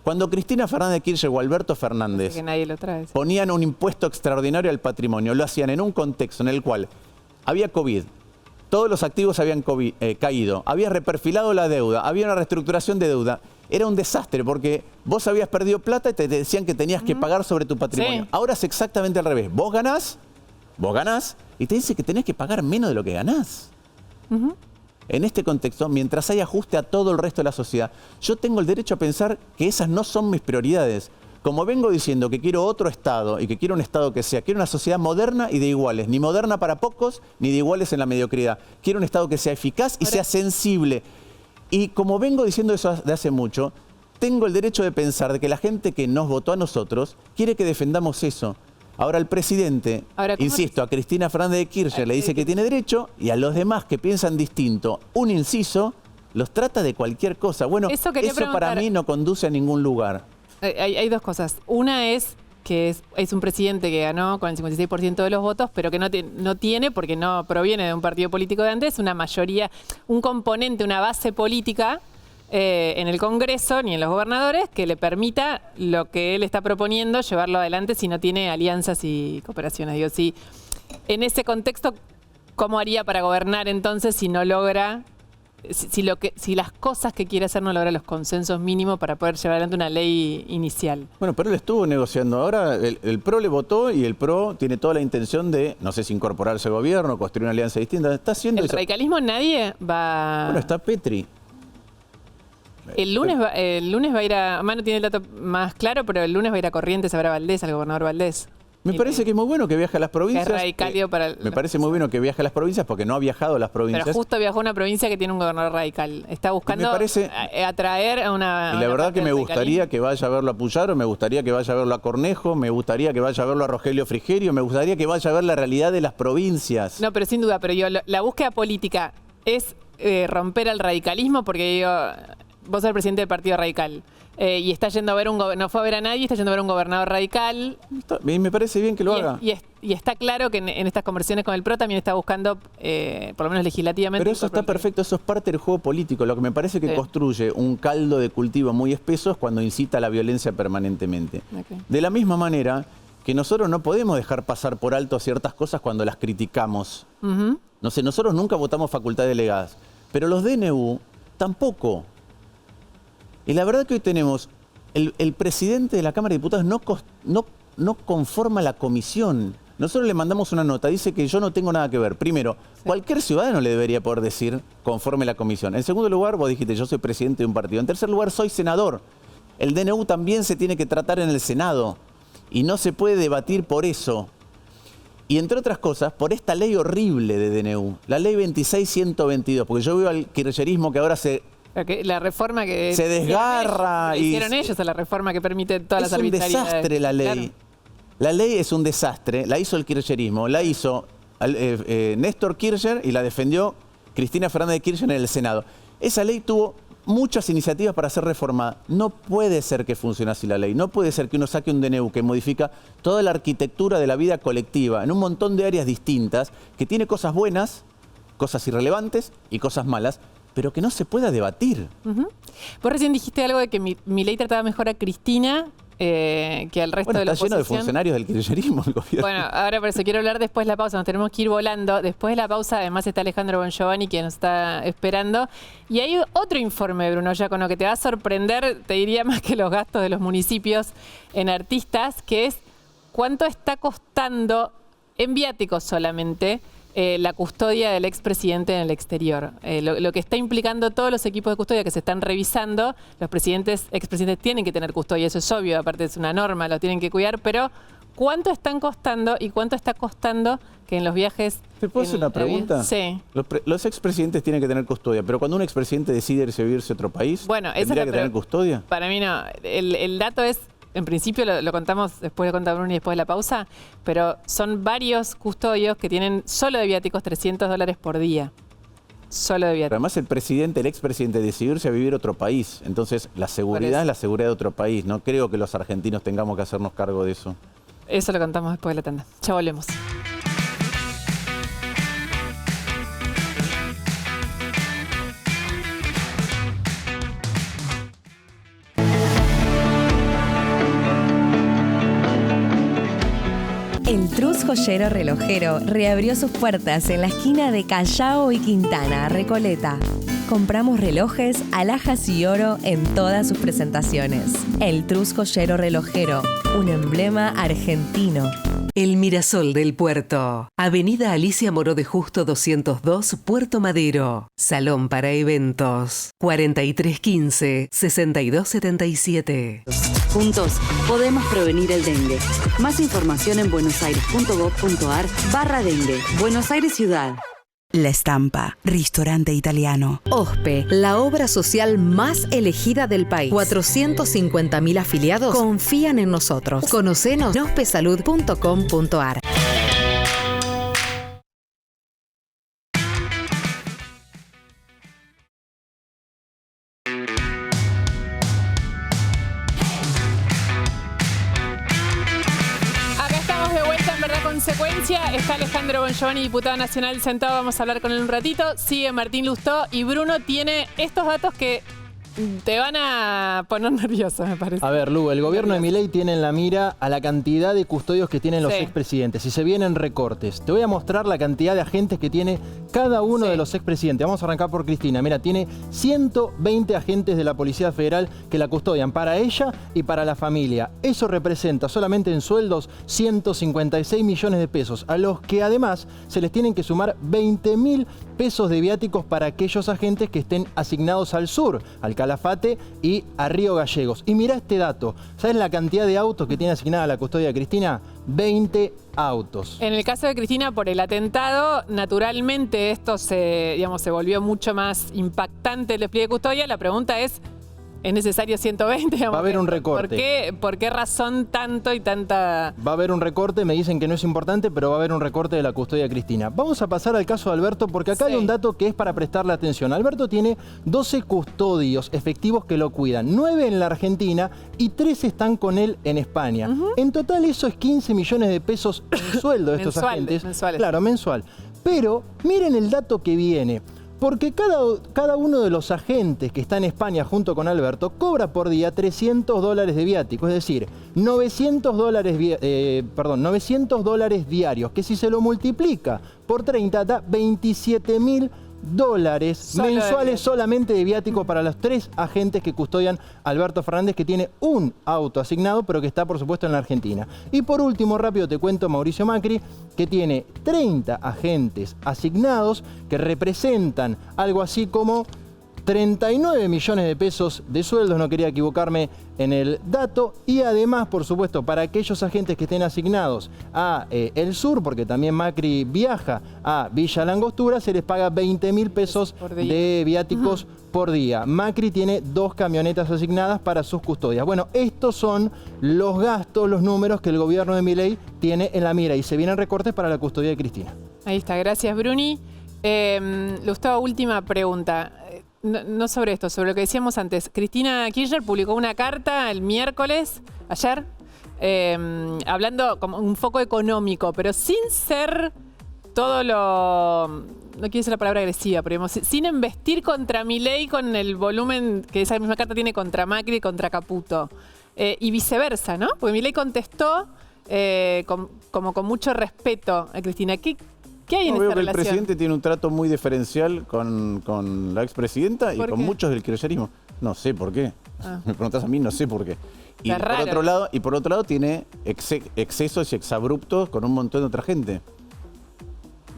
Cuando Cristina Fernández de Kirchner o Alberto Fernández que nadie lo trae, ponían un impuesto extraordinario al patrimonio, lo hacían en un contexto en el cual había COVID, todos los activos habían caído, había reperfilado la deuda, había una reestructuración de deuda era un desastre porque vos habías perdido plata y te decían que tenías que pagar sobre tu patrimonio. Sí. Ahora es exactamente al revés. Vos ganás y te dice que tenés que pagar menos de lo que ganás. En este contexto, mientras hay ajuste a todo el resto de la sociedad, yo tengo el derecho a pensar que esas no son mis prioridades. Como vengo diciendo que quiero otro Estado y que quiero un Estado que sea, quiero una sociedad moderna y de iguales, ni moderna para pocos, ni de iguales en la mediocridad. Quiero un Estado que sea eficaz y sea sensible. Y como vengo diciendo eso de hace mucho, tengo el derecho de pensar de que la gente que nos votó a nosotros quiere que defendamos eso. Ahora el presidente, insisto, a Cristina Fernández de Kirchner le dice que tiene derecho y a los demás que piensan distinto, un inciso, los trata de cualquier cosa. Bueno, eso para mí no conduce a ningún lugar. Hay dos cosas. Una es que es un presidente que ganó con el 56% de los votos, pero que no tiene, porque no proviene de un partido político de antes, una mayoría, un componente, una base política en el Congreso ni en los gobernadores que le permita lo que él está proponiendo llevarlo adelante si no tiene alianzas y cooperaciones. Digo, si en ese contexto, ¿cómo haría para gobernar entonces si no logra... Si las cosas que quiere hacer no logra los consensos mínimos para poder llevar adelante una ley inicial? Bueno, pero él estuvo negociando. Ahora el PRO le votó y el PRO tiene toda la intención de, no sé si incorporarse al gobierno, construir una alianza distinta. Está haciendo ¿El radicalismo nadie va...? Bueno, está Petri. El lunes va a ir a... Manu tiene el dato más claro, pero el lunes va a ir a Corrientes a ver a Valdés, al gobernador Valdés. Me parece que es muy bueno que viaje a las provincias. Es radical para me parece muy bueno que viaje a las provincias porque no ha viajado a las provincias. Pero justo viajó a una provincia que tiene un gobernador radical. Está buscando atraer a una... Y la verdad que me gustaría que vaya a verlo a Puyaro, me gustaría que vaya a verlo a Cornejo, me gustaría que vaya a verlo a Rogelio Frigerio, me gustaría que vaya a ver la realidad de las provincias. No, pero sin duda, pero la búsqueda política es romper al radicalismo porque vos sos el presidente del Partido Radical. Y está yendo a ver no fue a ver a nadie, está yendo a ver un gobernador radical. Me parece bien que lo haga. Y está claro que en estas conversaciones con el PRO también está buscando, por lo menos legislativamente... Pero eso está perfecto, eso es parte del juego político. Lo que me parece que construye un caldo de cultivo muy espeso es cuando incita a la violencia permanentemente. De la misma manera que nosotros no podemos dejar pasar por alto ciertas cosas cuando las criticamos. No sé, nosotros nunca votamos facultades delegadas, pero los DNU tampoco. Y la verdad que hoy tenemos, el presidente de la Cámara de Diputados no conforma la comisión. Nosotros le mandamos una nota, dice que yo no tengo nada que ver. Primero, cualquier ciudadano le debería poder decir conforme la comisión. En segundo lugar, vos dijiste, yo soy presidente de un partido. En tercer lugar, soy senador. El DNU también se tiene que tratar en el Senado y no se puede debatir por eso. Y entre otras cosas, por esta ley horrible de DNU, la ley 26.122, porque yo veo al kirchnerismo que ahora la reforma que... se desgarra hicieron ellos a la reforma que permite todas las arbitrariedades. Es un desastre la ley. Claro. La ley es un desastre. La hizo el kirchnerismo, la hizo Néstor Kirchner y la defendió Cristina Fernández de Kirchner en el Senado. Esa ley tuvo muchas iniciativas para ser reformada. No puede ser que funcione así la ley. No puede ser que uno saque un DNU que modifica toda la arquitectura de la vida colectiva en un montón de áreas distintas, que tiene cosas buenas, cosas irrelevantes y cosas malas, pero que no se pueda debatir. Vos recién dijiste algo de que mi ley trataba mejor a Cristina que al resto de la oposición. Está lleno de funcionarios del kirchnerismo el gobierno. Bueno, ahora por eso quiero hablar después de la pausa, nos tenemos que ir volando. Después de la pausa, además está Alejandro Bongiovanni, que nos está esperando. Y hay otro informe, Bruno Giacono, que te va a sorprender, te diría más que los gastos de los municipios en artistas, que es cuánto está costando en viáticos solamente la custodia del expresidente en el exterior. Lo que está implicando todos los equipos de custodia que se están revisando, los expresidentes tienen que tener custodia, eso es obvio, aparte es una norma, lo tienen que cuidar, pero ¿cuánto están costando y cuánto está costando que en los viajes... ¿Te puedo hacer una pregunta? Sí. Los expresidentes tienen que tener custodia, pero cuando un expresidente decide irse a vivirse a otro país, ¿tendría que tener custodia? Para mí no. El dato es... En principio lo contamos, después lo contaba Bruno y después de la pausa, pero son varios custodios que tienen solo de viáticos $300 por día. Solo de viáticos. Pero además el expresidente decidió irse a vivir a otro país. Entonces la seguridad es la seguridad de otro país. No creo que los argentinos tengamos que hacernos cargo de eso. Eso lo contamos después de la tanda. Ya volvemos. El Trus Joyero Relojero reabrió sus puertas en la esquina de Callao y Quintana, Recoleta. compramos relojes, alhajas y oro en todas sus presentaciones. El Trus Joyero Relojero, un emblema argentino. El Mirasol del Puerto. Avenida Alicia Moró de Justo 202, Puerto Madero. Salón para eventos. 4315-6277. Juntos podemos prevenir el dengue. Más información en buenosaires.gov.ar/dengue. Buenos Aires Ciudad. La Estampa, restaurante italiano. OSPE, la obra social más elegida del país. 450.000 afiliados confían en nosotros. Conocenos en ospesalud.com.ar. Consecuencia, está Alejandro Bongiovanni, diputado nacional, sentado. Vamos a hablar con él un ratito. Sigue Martín Lustó y Bruno tiene estos datos que te van a poner nervioso, me parece. A ver, Lu, el gobierno de Milei tiene en la mira a la cantidad de custodios que tienen los expresidentes. Y se vienen recortes. Te voy a mostrar la cantidad de agentes que tiene cada uno de los expresidentes. Vamos a arrancar por Cristina. Mira, tiene 120 agentes de la Policía Federal que la custodian para ella y para la familia. Eso representa solamente en sueldos 156 millones de pesos, a los que además se les tienen que sumar 20.000 pesos de viáticos para aquellos agentes que estén asignados al sur, al Calafate y a Río Gallegos. Y mirá este dato. ¿Sabes la cantidad de autos que tiene asignada la custodia de Cristina? 20 autos. En el caso de Cristina, por el atentado, naturalmente esto se volvió mucho más impactante el despliegue de custodia. La pregunta es, ¿es necesario 120? Va a haber un recorte. ¿Por qué razón tanto y tanta...? Va a haber un recorte, me dicen que no es importante, pero va a haber un recorte de la custodia de Cristina. Vamos a pasar al caso de Alberto, porque acá hay un dato que es para prestarle atención. Alberto tiene 12 custodios efectivos que lo cuidan, 9 en la Argentina y 3 están con él en España. En total eso es 15 millones de pesos en sueldo de estos agentes. Mensuales. Claro, mensual. Pero miren el dato que viene. Porque cada uno de los agentes que está en España junto con Alberto cobra por día $300 de viático, es decir, 900 dólares diarios, que si se lo multiplica por 30 da $27.000 mensuales solamente de viático para los 3 agentes que custodian a Alberto Fernández, que tiene un auto asignado, pero que está, por supuesto, en la Argentina. Y por último, rápido te cuento, Mauricio Macri, que tiene 30 agentes asignados que representan algo así como 39 millones de pesos de sueldos, no quería equivocarme en el dato, y además, por supuesto, para aquellos agentes que estén asignados a el sur, porque también Macri viaja a Villa Langostura, se les paga 20.000 pesos de viáticos por día. Macri tiene 2 camionetas asignadas para sus custodias. Bueno, estos son los gastos, los números que el gobierno de Milei tiene en la mira, y se vienen recortes para la custodia de Cristina. Ahí está, gracias Bruni. Lustó, última pregunta. No sobre esto, sobre lo que decíamos antes. Cristina Kirchner publicó una carta el miércoles, ayer, hablando como un foco económico, pero sin ser todo lo... No quiero decir la palabra agresiva, pero digamos, sin embestir contra Milei con el volumen que esa misma carta tiene contra Macri y contra Caputo. Y viceversa, ¿no? Porque Milei contestó como con mucho respeto a Cristina. ¿Qué hay en esta relación? El presidente tiene un trato muy diferencial con la expresidenta y con muchos del kirchnerismo. No sé por qué. Me preguntás a mí, no sé por qué. Y por otro lado tiene excesos y exabruptos con un montón de otra gente.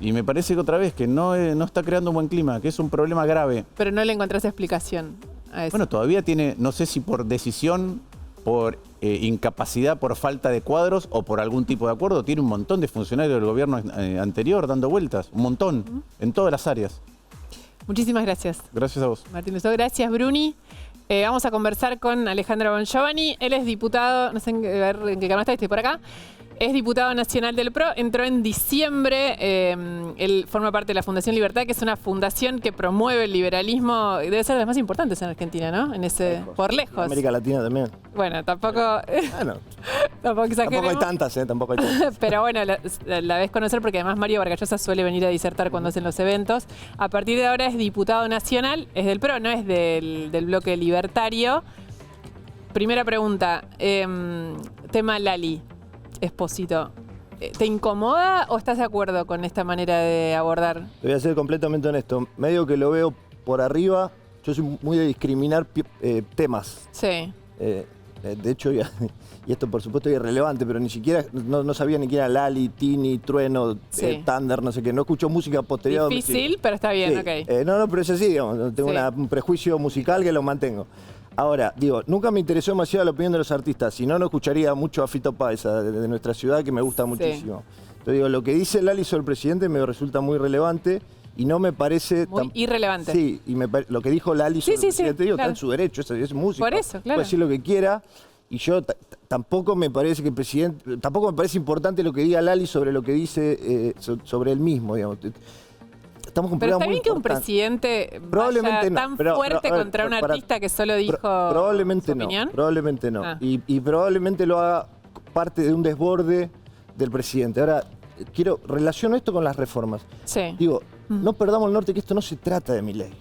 Y me parece que otra vez que no está creando un buen clima, que es un problema grave. Pero no le encontrás explicación a eso. Bueno, todavía tiene, no sé si por decisión, por incapacidad, por falta de cuadros o por algún tipo de acuerdo, tiene un montón de funcionarios del gobierno anterior dando vueltas, un montón, en todas las áreas. Muchísimas gracias. Gracias a vos. Martín Lustó, gracias Bruni. Vamos a conversar con Alejandro Bongiovanni. Él es diputado, no sé en qué canal está, estoy por acá. Es diputado nacional del PRO, entró en diciembre, él forma parte de la Fundación Libertad, que es una fundación que promueve el liberalismo, debe ser de las más importantes en Argentina, ¿no? Por lejos. América Latina también. Bueno, tampoco exageremos. Tampoco hay tantas, tampoco hay tantas. Pero bueno, la ves conocer porque además Mario Vargallosa suele venir a disertar cuando hacen los eventos. A partir de ahora es diputado nacional, es del PRO, no es del bloque libertario. Primera pregunta, tema Lali. Espósito, ¿te incomoda o estás de acuerdo con esta manera de abordar? Te voy a ser completamente honesto. Medio que lo veo por arriba, yo soy muy de discriminar temas. Sí. De hecho, y esto por supuesto es irrelevante, pero ni siquiera, no sabía ni quién era Lali, Tini, Trueno, Thunder, no sé qué. No escucho música posterior. Difícil, pero está bien, ok. No, pero es así, digamos. Tengo un prejuicio musical que lo mantengo. Ahora, digo, nunca me interesó demasiado la opinión de los artistas, si no, no escucharía mucho a Fito Páez de nuestra ciudad, que me gusta muchísimo. Entonces digo, lo que dice Lali sobre el presidente me resulta muy relevante y no me parece... Muy irrelevante. Sí, y lo que dijo Lali sobre el presidente, digo, está en su derecho, es músico. Por eso, claro. Puede decir lo que quiera, y yo tampoco me parece que el presidente... Tampoco me parece importante lo que diga Lali sobre lo que dice sobre él mismo, digamos. Pero está bien que un presidente vaya tan fuerte contra un artista que solo dijo probablemente su opinión. Probablemente no. Y probablemente lo haga parte de un desborde del presidente. Ahora, relaciono esto con las reformas. Sí. Digo, no perdamos el norte, que esto no se trata de Milei.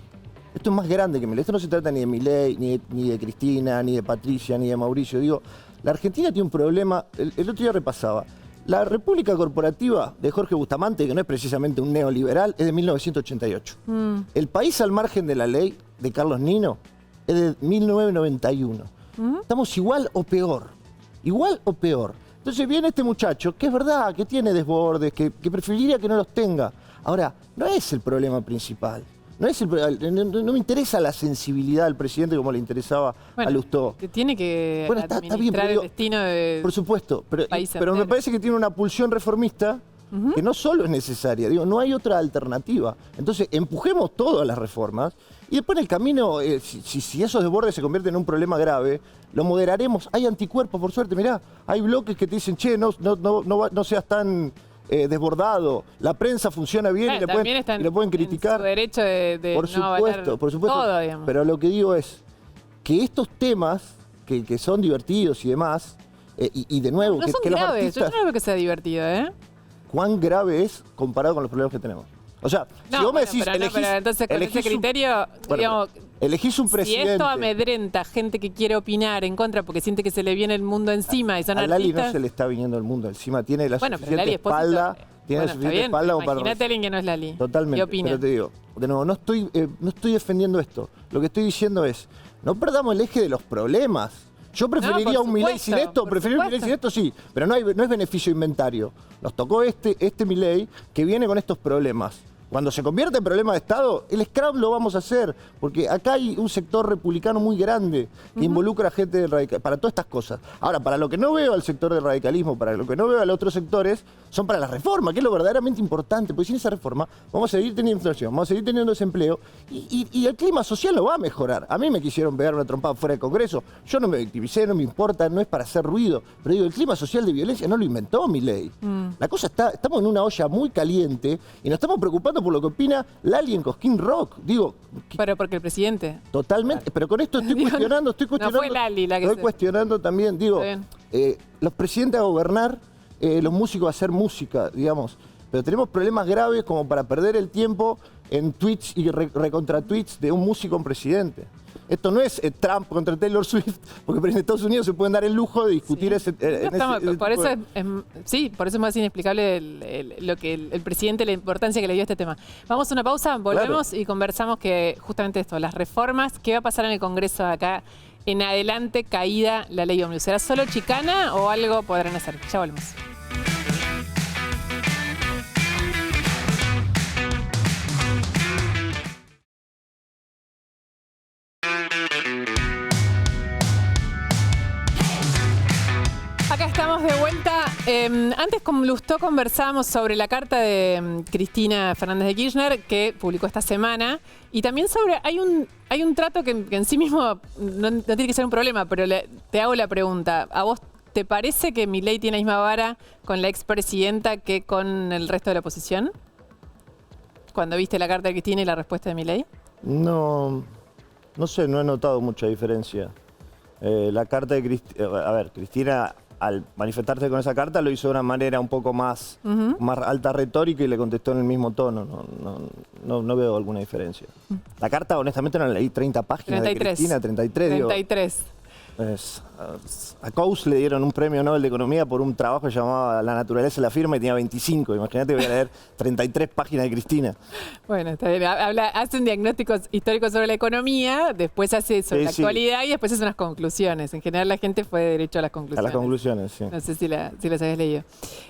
Esto es más grande que Milei. Esto no se trata ni de Milei, ni de Cristina, ni de Patricia, ni de Mauricio. Digo, la Argentina tiene un problema. El otro día repasaba. La República Corporativa de Jorge Bustamante, que no es precisamente un neoliberal, es de 1988. El país al margen de la ley de Carlos Nino es de 1991. Estamos igual o peor. Igual o peor. Entonces viene este muchacho, que es verdad, que tiene desbordes, que preferiría que no los tenga. Ahora, no es el problema principal. No me interesa la sensibilidad del presidente como le interesaba a Lustó. Que tiene que administrar el destino de por supuesto, país pero me parece que tiene una pulsión reformista que no solo es necesaria, digo, no hay otra alternativa. Entonces, empujemos todo a las reformas y después en el camino, si esos desbordes se convierten en un problema grave, lo moderaremos. Hay anticuerpos, por suerte, mirá, hay bloques que te dicen, che, no seas tan... desbordado, la prensa funciona bien y le pueden criticar. En su derecho de por supuesto, todo, digamos. Pero lo que digo es que estos temas que son divertidos y demás, y de nuevo, no son que graves. los artistas... Yo no creo que sea divertido, ¿Cuán grave es comparado con los problemas que tenemos? O sea, si vos me decís, pero entonces con ese criterio, digamos, elegís un presidente... Si esto amedrenta gente que quiere opinar en contra porque siente que se le viene el mundo encima y son artistas... A Lali no se le está viniendo el mundo encima, tiene la suficiente espalda... Tiene suficiente espalda como para... Imagínate a alguien que no es Lali. Totalmente, ¿Qué opina? pero te digo, de nuevo, no estoy defendiendo esto. Lo que estoy diciendo es, no perdamos el eje de los problemas. Yo preferiría un Milei sin esto, preferiría un Milei sin esto, sí, pero no es beneficio inventario. Nos tocó este Milei que viene con estos problemas. Cuando se convierte en problema de Estado, el scrap lo vamos a hacer, porque acá hay un sector republicano muy grande que involucra a gente del radical, para todas estas cosas. Ahora, para lo que no veo al sector del radicalismo, para lo que no veo a los otros sectores, son para la reforma, que es lo verdaderamente importante, porque sin esa reforma vamos a seguir teniendo inflación, vamos a seguir teniendo desempleo, y el clima social no va a mejorar. A mí me quisieron pegar una trompada fuera del Congreso, yo no me victimicé, no me importa, no es para hacer ruido, pero digo, el clima social de violencia no lo inventó Milei. La cosa estamos en una olla muy caliente y nos estamos preocupando por lo que opina Lali en Cosquín Rock. Digo, pero porque el presidente. Totalmente, pero con esto estoy cuestionando. No fue Lali la que estoy cuestionando también, digo, los presidentes a gobernar, los músicos a hacer música, digamos. Pero tenemos problemas graves como para perder el tiempo en tweets y recontra tweets de un músico en presidente. Esto no es Trump contra Taylor Swift, porque en Estados Unidos se pueden dar el lujo de discutir por eso es más inexplicable lo que el presidente, la importancia que le dio a este tema. Vamos a una pausa, volvemos y conversamos que justamente esto, las reformas, qué va a pasar en el Congreso de acá en adelante, caída la ley ómnibus. ¿Será solo chicana o algo podrán hacer? Ya volvemos. Acá estamos de vuelta. Antes con Lustó conversábamos sobre la carta de Cristina Fernández de Kirchner que publicó esta semana y también sobre, hay un trato que en sí mismo no tiene que ser un problema, pero te hago la pregunta. ¿A vos te parece que Milei tiene la misma vara con la expresidenta que con el resto de la oposición? Cuando viste la carta de Cristina y la respuesta de Milei. No sé, no he notado mucha diferencia. La carta de Cristina, al manifestarse con esa carta, lo hizo de una manera un poco más alta retórica y le contestó en el mismo tono. No veo alguna diferencia. La carta, honestamente, no la leí 30 páginas 33. de Cristina, 33. 33. A Coase le dieron un premio Nobel de Economía por un trabajo que llamaba La naturaleza de la firma y tenía 25. Imagínate, voy a leer 33 páginas de Cristina. Bueno, está bien. Hace un diagnóstico histórico sobre la economía, después hace sobre la actualidad y después hace unas conclusiones. En general la gente fue derecho a las conclusiones. A las conclusiones, sí. No sé si las habías leído.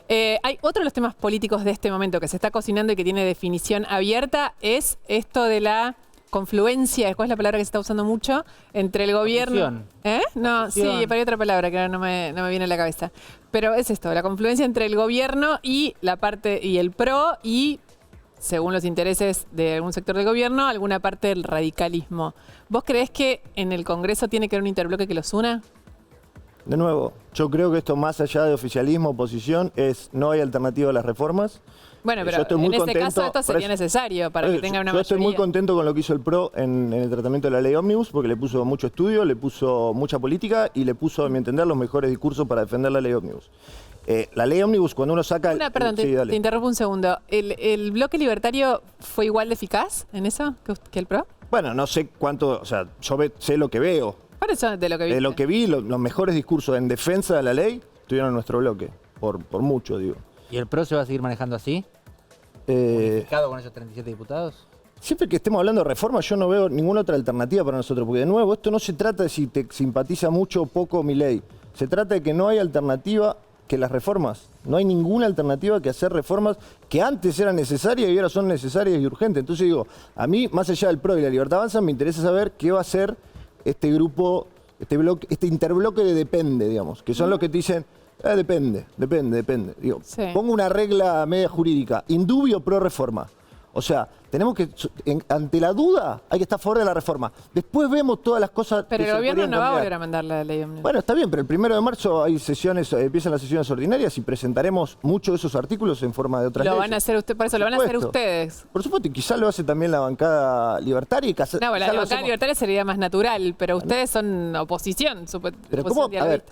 Hay otro de los temas políticos de este momento que se está cocinando y que tiene definición abierta, es esto de la confluencia, ¿cuál es la palabra que se está usando mucho? Entre el gobierno... No, sí, pero hay otra palabra que ahora no me viene a la cabeza. Pero es esto, la confluencia entre el gobierno y la parte y el PRO y, según los intereses de algún sector del gobierno, alguna parte del radicalismo. ¿Vos creés que en el Congreso tiene que haber un interbloque que los una? De nuevo, yo creo que esto, más allá de oficialismo, oposición, no hay alternativa a las reformas. Bueno, pero en ese caso esto sería necesario para que tenga una mayoría. Yo estoy muy contento con lo que hizo el PRO en el tratamiento de la ley Ómnibus, porque le puso mucho estudio, le puso mucha política y le puso, a mi entender, los mejores discursos para defender la ley Ómnibus. La ley Ómnibus, cuando uno saca... Perdón, te interrumpo un segundo. ¿El bloque libertario fue igual de eficaz en eso que el PRO? Bueno, no sé cuánto, o sea, yo sé lo que veo. Por eso, de lo que vi. De lo que vi, los mejores discursos en defensa de la ley tuvieron en nuestro bloque, por mucho, digo. ¿Y el PRO se va a seguir manejando así? ¿Unificado con esos 37 diputados? Siempre que estemos hablando de reforma, yo no veo ninguna otra alternativa para nosotros, porque de nuevo, esto no se trata de si te simpatiza mucho o poco Milei. Se trata de que no hay alternativa que las reformas. No hay ninguna alternativa que hacer reformas que antes eran necesarias y ahora son necesarias y urgentes. Entonces digo, a mí, más allá del PRO y la Libertad Avanza, me interesa saber qué va a hacer este grupo, este interbloque de depende, digamos, que son los que te dicen, depende. Digo, pongo una regla media jurídica, indubio pro reforma. O sea, tenemos que, ante la duda, hay que estar a favor de la reforma. Después vemos todas las cosas. Pero el gobierno no va a volver a mandar la ley Ómnibus. Bueno, está bien, pero el 1 de marzo hay sesiones, empiezan las sesiones ordinarias y presentaremos muchos de esos artículos en forma de otras leyes. Lo van a hacer ustedes, por eso lo van a hacer ustedes. Por supuesto, y quizás lo hace también la bancada libertaria. No, la bancada libertaria sería más natural, pero ustedes son oposición. Pero ¿cómo? A ver,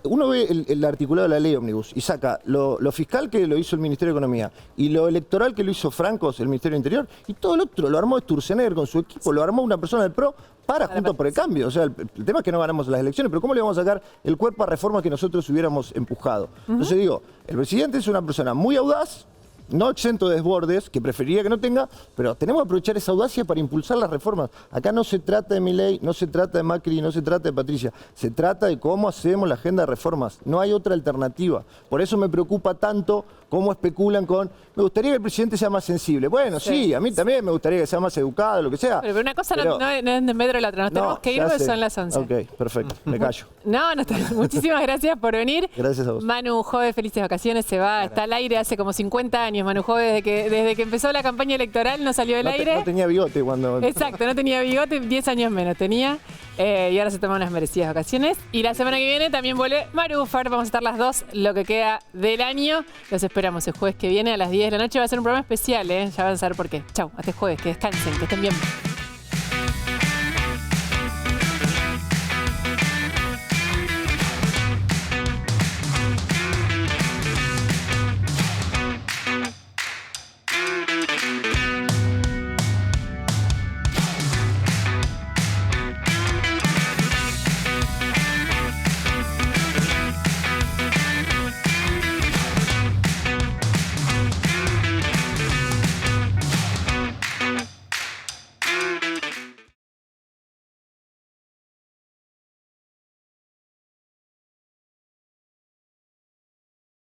uno ve el articulado de la ley Ómnibus y saca lo fiscal que lo hizo el Ministerio de Economía y lo electoral que lo hizo Francos, el Ministerio del Interior, y todo el otro lo armó Sturzenegger con su equipo, lo armó una persona del PRO para Juntos por el Cambio. O sea, el tema es que no ganamos las elecciones, pero ¿cómo le vamos a sacar el cuerpo a reformas que nosotros hubiéramos empujado? Entonces digo, el presidente es una persona muy audaz, no exento de desbordes, que preferiría que no tenga, pero tenemos que aprovechar esa audacia para impulsar las reformas. Acá no se trata de Milei, no se trata de Macri, no se trata de Patricia, se trata de cómo hacemos la agenda de reformas. No hay otra alternativa. Por eso me preocupa tanto cómo especulan con, me gustaría que el presidente sea más sensible. Bueno, sí, a mí también me gustaría que sea más educado, lo que sea. Pero una cosa no es de medio de la otra, nos tenemos que ir porque son las 11. Ok, perfecto, me callo. No está. Muchísimas gracias por venir. Gracias a vos. Manu Jove, felices vacaciones, se va, está al aire hace como 50 años, Manu Jove, desde que empezó la campaña electoral no salió del aire. No tenía bigote cuando... Exacto, no tenía bigote, 10 años menos tenía. Y ahora se toma unas merecidas vacaciones. Y la semana que viene también vuelve Maru Far, vamos a estar las dos lo que queda del año. Los esperamos el jueves que viene a las 10 de la noche. Va a ser un programa especial, ya van a saber por qué. Chau, hasta el jueves, que descansen, que estén bien.